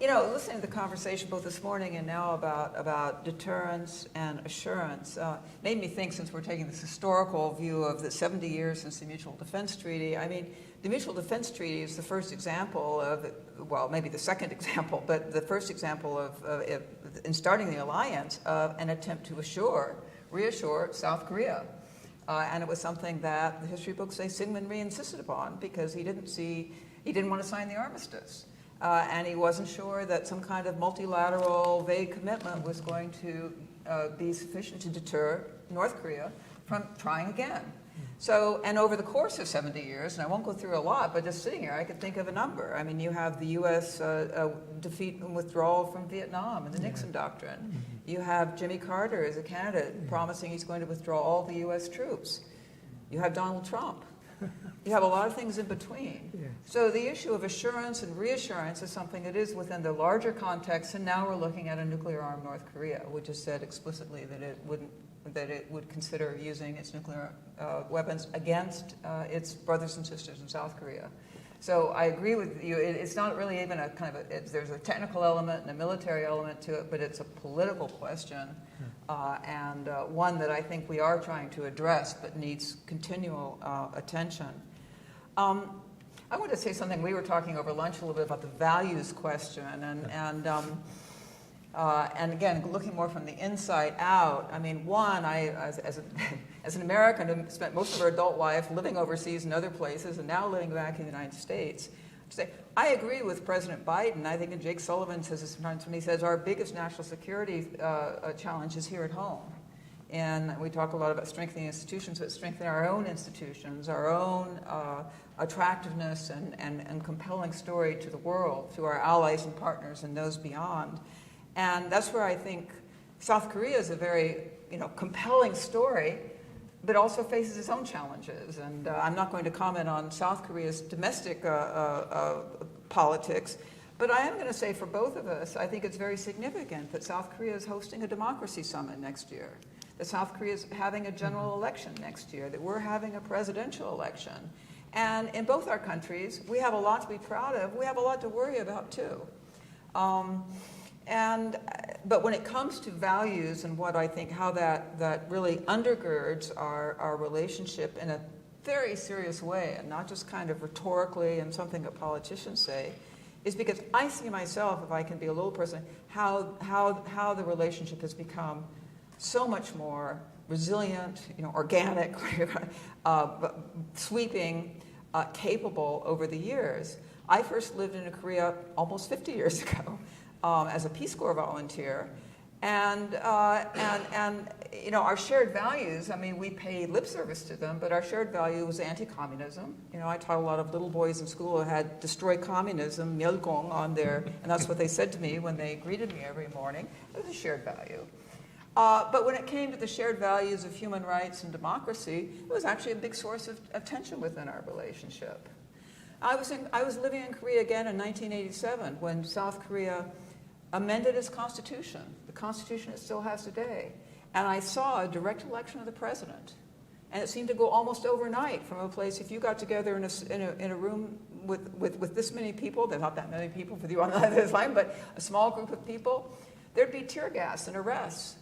You know, listening to the conversation both this morning and now about deterrence and assurance made me think, since we're taking this historical view of the 70 years since the Mutual Defense Treaty, I mean, the Mutual Defense Treaty is the first example of, well, maybe the second example, but the first example of in starting the alliance of an attempt to reassure South Korea. And it was something that the history books say Syngman Rhee insisted upon because he didn't want to sign the armistice. And he wasn't sure that some kind of multilateral vague commitment was going to be sufficient to deter North Korea from trying again. So, and over the course of 70 years, and I won't go through a lot, but just sitting here, I could think of a number. I mean, you have the U.S. Defeat and withdrawal from Vietnam and the Nixon Doctrine. You have Jimmy Carter as a candidate promising he's going to withdraw all the U.S. troops. You have Donald Trump. You have a lot of things in between. So the issue of assurance and reassurance is something that is within the larger context, and now we're looking at a nuclear-armed North Korea, which has said explicitly that it would consider using its nuclear weapons against its brothers and sisters in South Korea. So I agree with you. It's not really even a kind of there's a technical element and a military element to it, but it's a political question and one that I think we are trying to address, but needs continual attention. I want to say something. We were talking over lunch a little bit about the values question, and again, looking more from the inside out. I mean, one, as an American who spent most of her adult life living overseas in other places and now living back in the United States, I agree with President Biden. I think, and Jake Sullivan says this sometimes when he says our biggest national security challenge is here at home. And we talk a lot about strengthening institutions, but strengthening our own institutions, our own attractiveness and compelling story to the world, to our allies and partners and those beyond. And that's where I think South Korea is a very compelling story, but also faces its own challenges. And I'm not going to comment on South Korea's domestic politics, but I am going to say for both of us, I think it's very significant that South Korea is hosting a democracy summit next year, that South Korea is having a general election next year, that we're having a presidential election. And in both our countries, we have a lot to be proud of. We have a lot to worry about, too. But when it comes to values and what I think, how that really undergirds our relationship in a very serious way, and not just kind of rhetorically and something that politicians say, is because I see myself, if I can be a little person, how the relationship has become so much more resilient, organic, sweeping, capable over the years. I first lived in Korea almost 50 years ago. As a Peace Corps volunteer, and our shared values. I mean, we pay lip service to them, but our shared value was anti-communism. I taught a lot of little boys in school who had "destroy communism" 멸공 on their, and that's what they said to me when they greeted me every morning. It was a shared value. But when it came to the shared values of human rights and democracy, it was actually a big source of tension within our relationship. I was living in Korea again in 1987 when South Korea amended its constitution, the constitution it still has today. And I saw a direct election of the president. And it seemed to go almost overnight from a place, if you got together in a room with this many people, there's not that many people for you on the other line, but a small group of people, there'd be tear gas and arrests.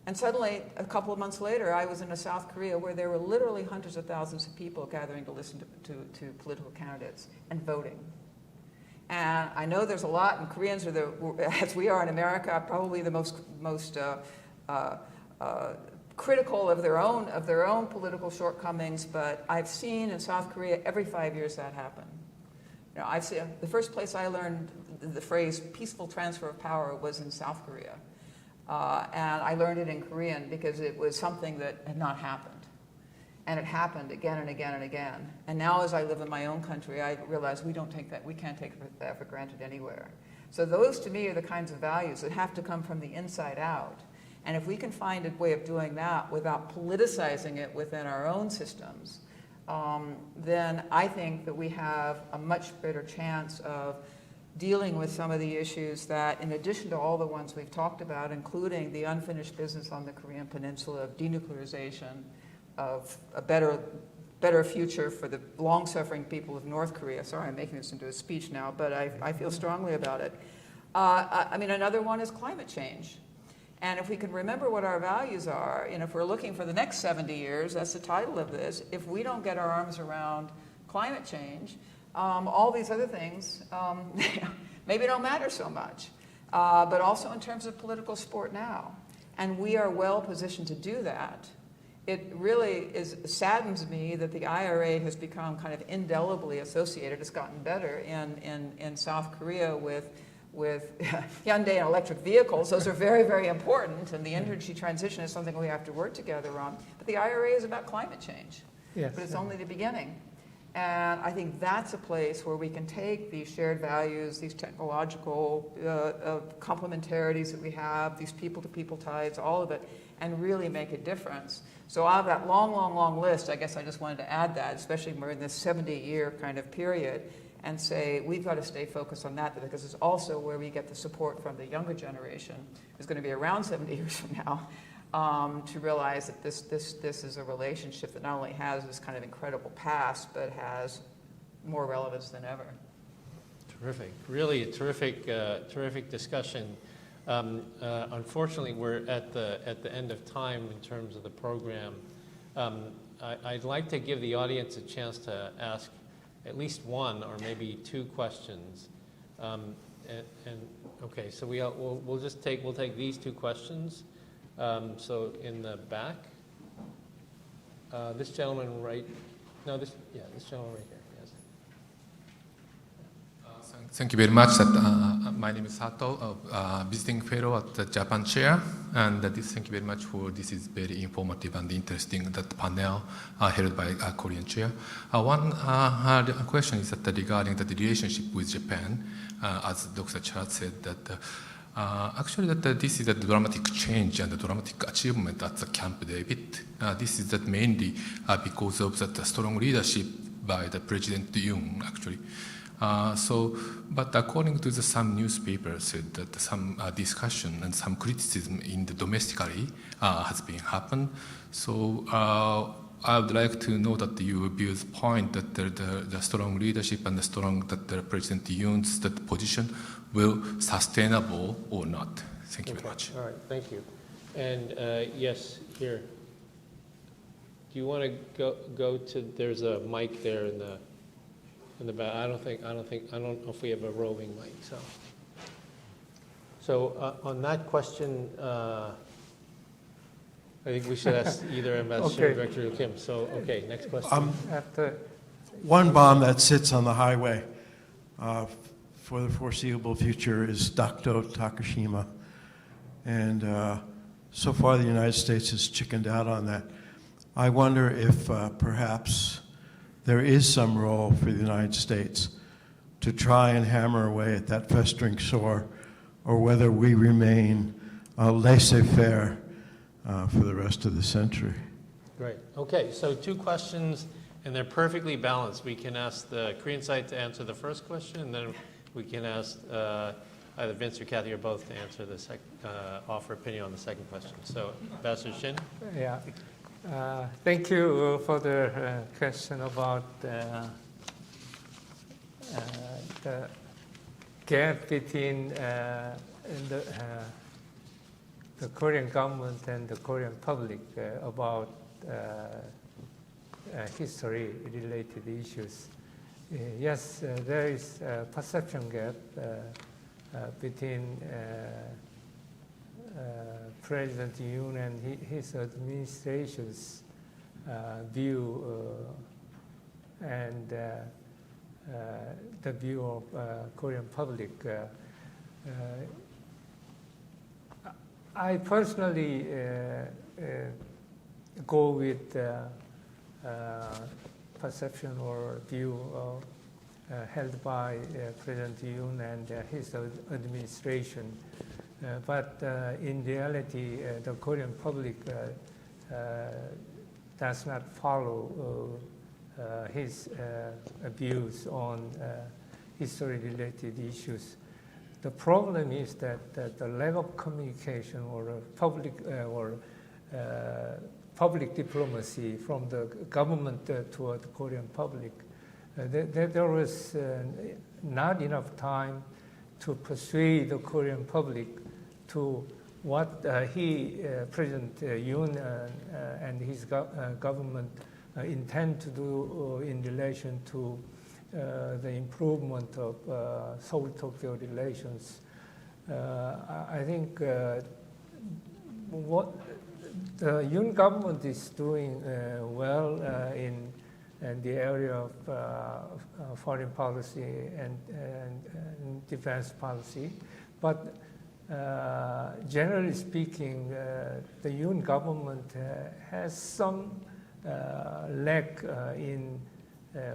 And suddenly, a couple of months later, I was in a South Korea where there were literally hundreds of thousands of people gathering to listen to political candidates and voting. And I know there's a lot, and Koreans are, as we are in America, probably the most critical of their own political shortcomings. But I've seen in South Korea every 5 years that happen. You know, I've seen the first place I learned the phrase "peaceful transfer of power" was in South Korea, and I learned it in Korean because it was something that had not happened. And it happened again and again and again. And now as I live in my own country, I realize we can't take that for granted anywhere. So those to me are the kinds of values that have to come from the inside out. And if we can find a way of doing that without politicizing it within our own systems, then I think that we have a much better chance of dealing with some of the issues that, in addition to all the ones we've talked about, including the unfinished business on the Korean Peninsula of denuclearization, of a better future for the long-suffering people of North Korea. Sorry, I'm making this into a speech now, but I feel strongly about it. I mean, another one is climate change. And if we can remember what our values are, and if we're looking for the next 70 years, that's the title of this, if we don't get our arms around climate change, all these other things maybe don't matter so much, but also in terms of political sport now. And we are well positioned to do that. It really saddens me that the IRA has become kind of indelibly associated. It's gotten better in South Korea with Hyundai and electric vehicles. Those are very, very important, and the energy transition is something we have to work together on. But the IRA is about climate change. Yes, but it's only the beginning. And I think that's a place where we can take these shared values, these technological complementarities that we have, these people-to-people ties, all of it, and really make a difference. So out of that long, long, long list, I guess I just wanted to add that, especially we're in this 70-year kind of period, and say we've got to stay focused on that, because it's also where we get the support from the younger generation, who's going to be around 70 years from now, to realize that this is a relationship that not only has this kind of incredible past, but has more relevance than ever. Terrific. Really a terrific discussion. Unfortunately, we're at the end of time in terms of the program. I'd like to give the audience a chance to ask at least one or maybe two questions. Okay, so we'll take these two questions. So in the back, this gentleman right, this gentleman right here. Yes. Thank you very much. My name is Sato, visiting fellow at the Japan Chair, and thank you very much for this is very informative and interesting panel held by Korean Chair. One question is that regarding the relationship with Japan, as Dr. Chad said that. Actually, this is a dramatic change and a dramatic achievement at the Camp David. This is mainly because of the strong leadership by the President Jung, actually. But according to some newspapers, said that some discussion and some criticism in the domestically has been happened. So I would like to know that your views point that the strong leadership and the strong that the President Yoon's that position will sustainable or not. Thank you very much. All right, thank you. And yes, here. Do you want to go to? There's a mic there in the back. I don't know if we have a roving mic. So on that question. I think we should ask either Ambassador or Director Kim. So, okay, next question. One bomb that sits on the highway for the foreseeable future is Dakdo Takashima. And so far the United States has chickened out on that. I wonder if perhaps there is some role for the United States to try and hammer away at that festering sore, or whether we remain laissez-faire for the rest of the century. Great. Okay, so two questions, and they're perfectly balanced. We can ask the Korean side to answer the first question, and then we can ask either Vince or Kathy or both to answer the offer opinion on the second question. So, Ambassador Shin? Yeah. Thank you for the question about the gap between the Korean government and the Korean public about history-related issues. Yes, there is a perception gap between President Yoon and his administration's view and the view of Korean public. I personally go with perception or view held by President Yoon and his administration. But in reality, the Korean public does not follow his views on history-related issues. The problem is that the lack of communication or public diplomacy from the government toward the Korean public. There was not enough time to persuade the Korean public to what President Yoon and his government intend to do in relation to the improvement of Seoul-Tokyo relations. I think what the Yoon government is doing well in the area of foreign policy and defense policy, but generally speaking, the Yoon government has some lack in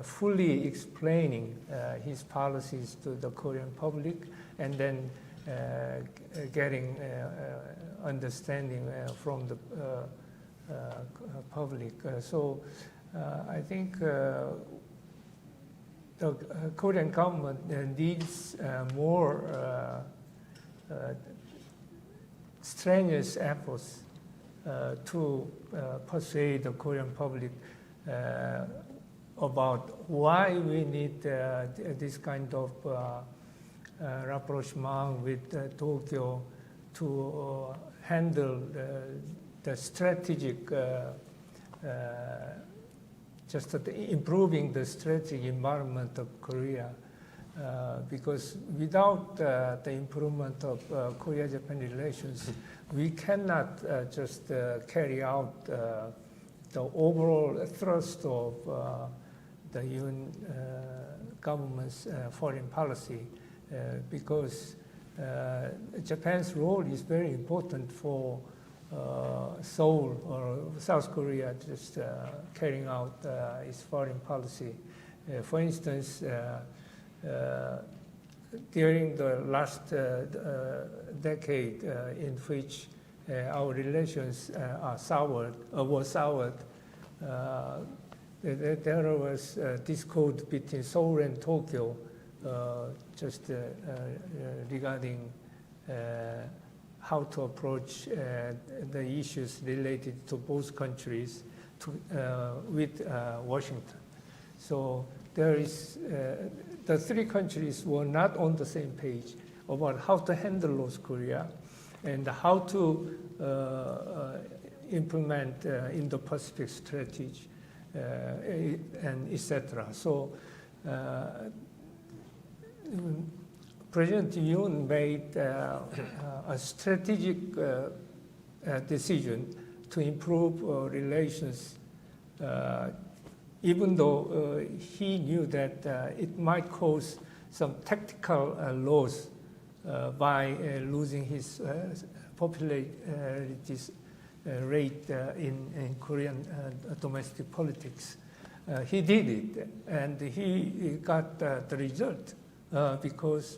fully explaining his policies to the Korean public and then getting understanding from the public. So I think the Korean government needs more strenuous efforts to persuade the Korean public about why we need this kind of rapprochement with Tokyo to handle the strategic, just improving the strategic environment of Korea. Because without the improvement of Korea-Japan relations, we cannot just carry out the overall thrust of the Yoon government's foreign policy, because Japan's role is very important for Seoul or South Korea just carrying out its foreign policy. For instance, during the last decade in which our relations were soured, there was discord between Seoul and Tokyo just regarding how to approach the issues related to both countries with Washington. So there is, the three countries were not on the same page about how to handle North Korea and how to implement Indo-Pacific strategy and etc. So President Yoon made a strategic decision to improve relations, even though he knew that it might cause some tactical loss by losing his popularity rate in Korean domestic politics. He did it, and he got the result because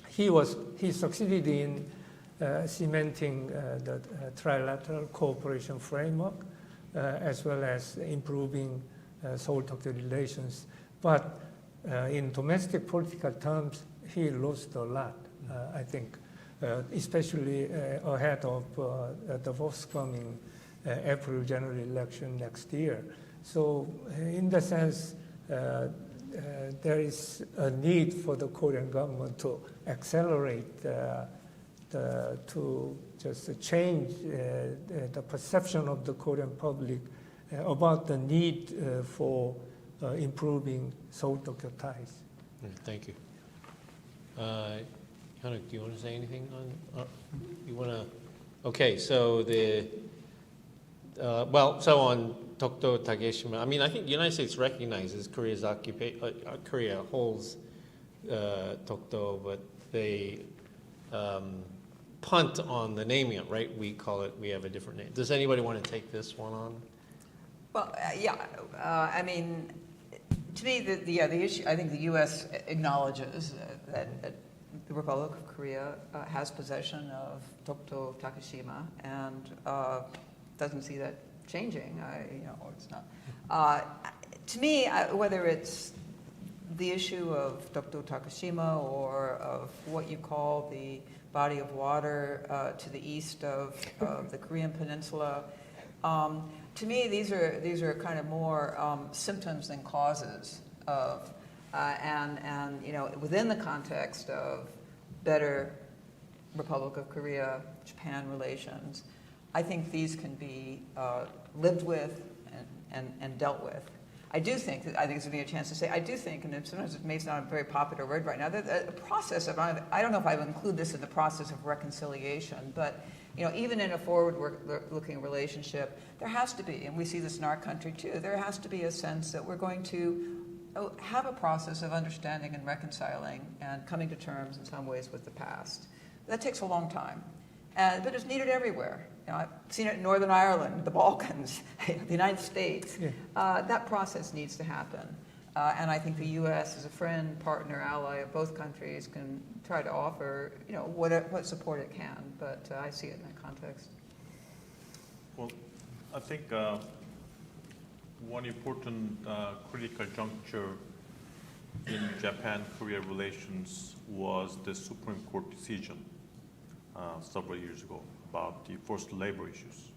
he succeeded in cementing the trilateral cooperation framework, as well as improving Seoul-Tokyo relations. But in domestic political terms, he lost a lot, I think, especially ahead of the forthcoming April general election next year. So in the sense, there is a need for the Korean government to accelerate to just change the perception of the Korean public about the need for improving Seoul-Tokyo ties. Thank you. Hyunwook, do you want to say anything on? You want to? Okay, so so on Tokto Takeshima, I mean, I think the United States recognizes Korea's Korea holds Tokto, but they punt on the naming it, right? We have a different name. Does anybody want to take this one on? Well, I mean, to me, the issue, I think the U.S. acknowledges that the Republic of Korea has possession of Tokto Takeshima and doesn't see that changing. Or it's not. To me, whether it's the issue of Tokto Takeshima or of what you call the body of water to the east of the Korean peninsula, to me, these are kind of more symptoms than causes of, and within the context of better Republic of Korea, Japan relations, I think these can be lived with and dealt with. I think it's giving me a chance to say, I do think, and sometimes it may sound a very popular word right now, that a process of, I don't know if I would include this in the process of reconciliation, but even in a forward-looking relationship, there has to be, and we see this in our country too, there has to be a sense that we're going to have a process of understanding and reconciling and coming to terms in some ways with the past. That takes a long time, but it's needed everywhere. I've seen it in Northern Ireland, the Balkans, the United States. Yeah. That process needs to happen. And I think the U.S. as a friend, partner, ally of both countries can try to offer, what support it can. But I see it in that context. Well, I think one important critical juncture in Japan-Korea relations was the Supreme Court decision several years ago about the forced labor issues.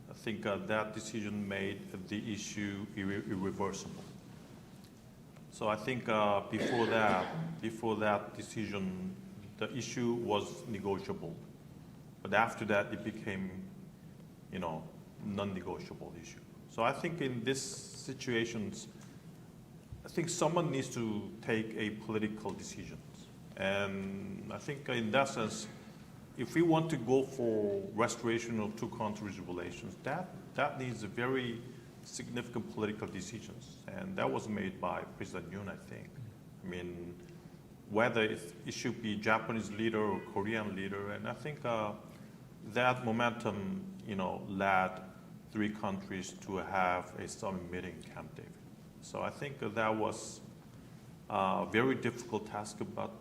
I think that decision made the issue irreversible. So I think before that decision, the issue was negotiable, but after that it became, non-negotiable issue. So I think in these situations, I think someone needs to take a political decision, and I think in that sense, if we want to go for restoration of two countries' relations, that needs a very significant political decisions, and that was made by President Yoon, I think. I mean, whether it should be Japanese leader or Korean leader, and I think that momentum, led three countries to have a summit meeting in Camp David. So I think that was a very difficult task, but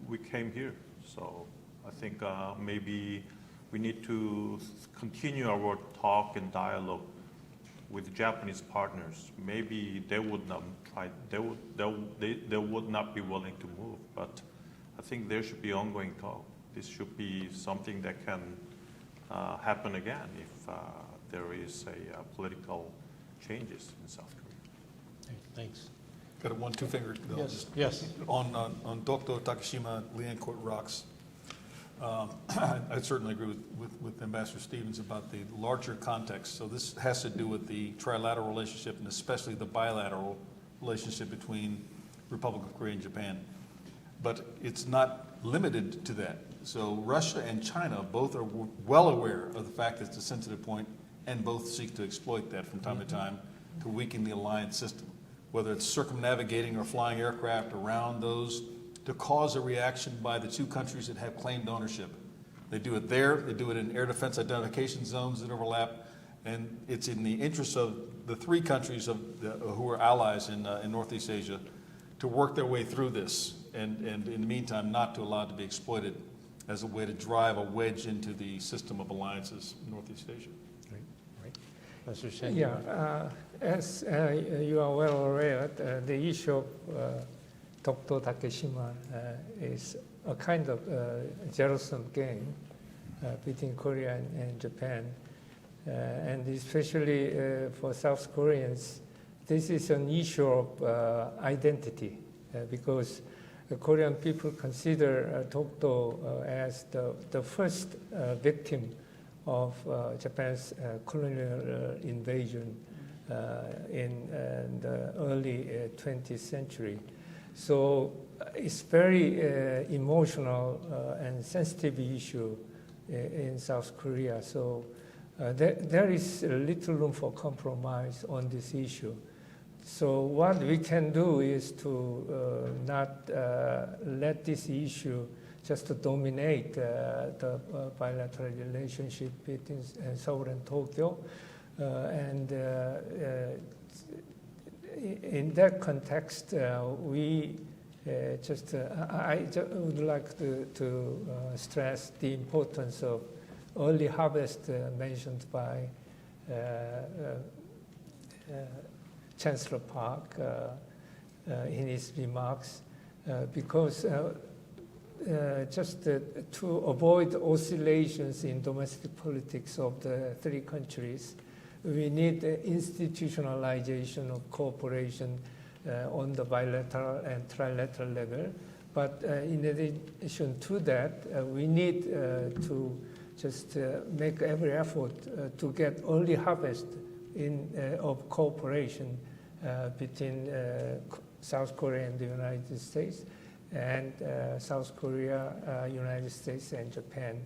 we came here. So I think maybe we need to continue our talk and dialogue with Japanese partners. Maybe they would not try. They would not be willing to move. But I think there should be ongoing talk. This should be something that can happen again if there is a political changes in South Korea. Okay, thanks. Got a 1-2 finger. Yes. On Tokto Takeshima Lian-Court rocks. I certainly agree with Ambassador Stevens about the larger context. So this has to do with the trilateral relationship and especially the bilateral relationship between Republic of Korea and Japan. But it's not limited to that. So Russia and China both are well aware of the fact that it's a sensitive point and both seek to exploit that from time to time to weaken the alliance system, whether it's circumnavigating or flying aircraft around those to cause a reaction by the two countries that have claimed ownership. They do it there, they do it in air defense identification zones that overlap, and it's in the interest of the three countries who are allies in Northeast Asia to work their way through this, and in the meantime not to allow it to be exploited as a way to drive a wedge into the system of alliances in Northeast Asia. Right. Mr. Shen. Yeah, as you are well aware, the issue of Tokto Takeshima is a kind of zero-sum game between Korea and Japan. And especially for South Koreans, this is an issue of identity because the Korean people consider Tokto as the first victim of Japan's colonial invasion in the early 20th century. So it's very emotional and sensitive issue in South Korea. So there is little room for compromise on this issue. So what we can do is to not let this issue just to dominate the bilateral relationship between Seoul and Tokyo. And in that context, we I would like to stress the importance of early harvest mentioned by Chancellor Park in his remarks, because just to avoid oscillations in domestic politics of the three countries, we need institutionalization of cooperation on the bilateral and trilateral level. But in addition to that, we need to just make every effort to get early harvest of cooperation between South Korea and the United States, and South Korea, United States, and Japan.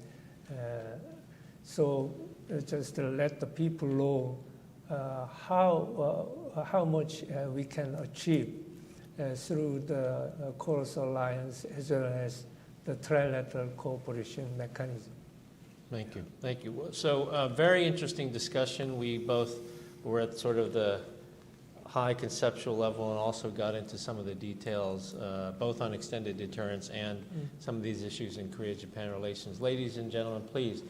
So just to let the people know how much we can achieve through the Chorus Alliance as well as the trilateral cooperation mechanism. Thank you. Thank you. So very interesting discussion. We both were at sort of the high conceptual level and also got into some of the details, both on extended deterrence and some of these issues in Korea-Japan relations. Ladies and gentlemen, please,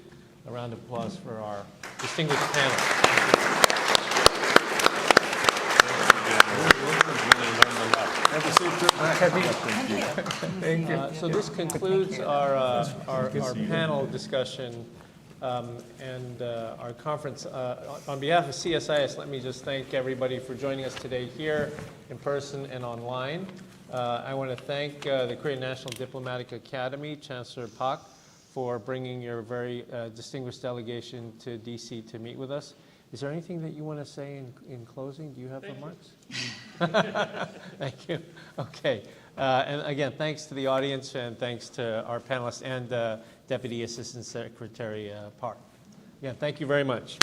a round of applause for our distinguished panel. Thank you. So this concludes our panel discussion and our conference. On behalf of CSIS, let me just thank everybody for joining us today here in person and online. I want to thank the Korean National Diplomatic Academy, Chancellor Park, for bringing your very distinguished delegation to DC to meet with us. Is there anything that you want to say in closing? Do you have remarks? Thank you. Okay. And again, thanks to the audience and thanks to our panelists and Deputy Assistant Secretary Park. Again, thank you very much.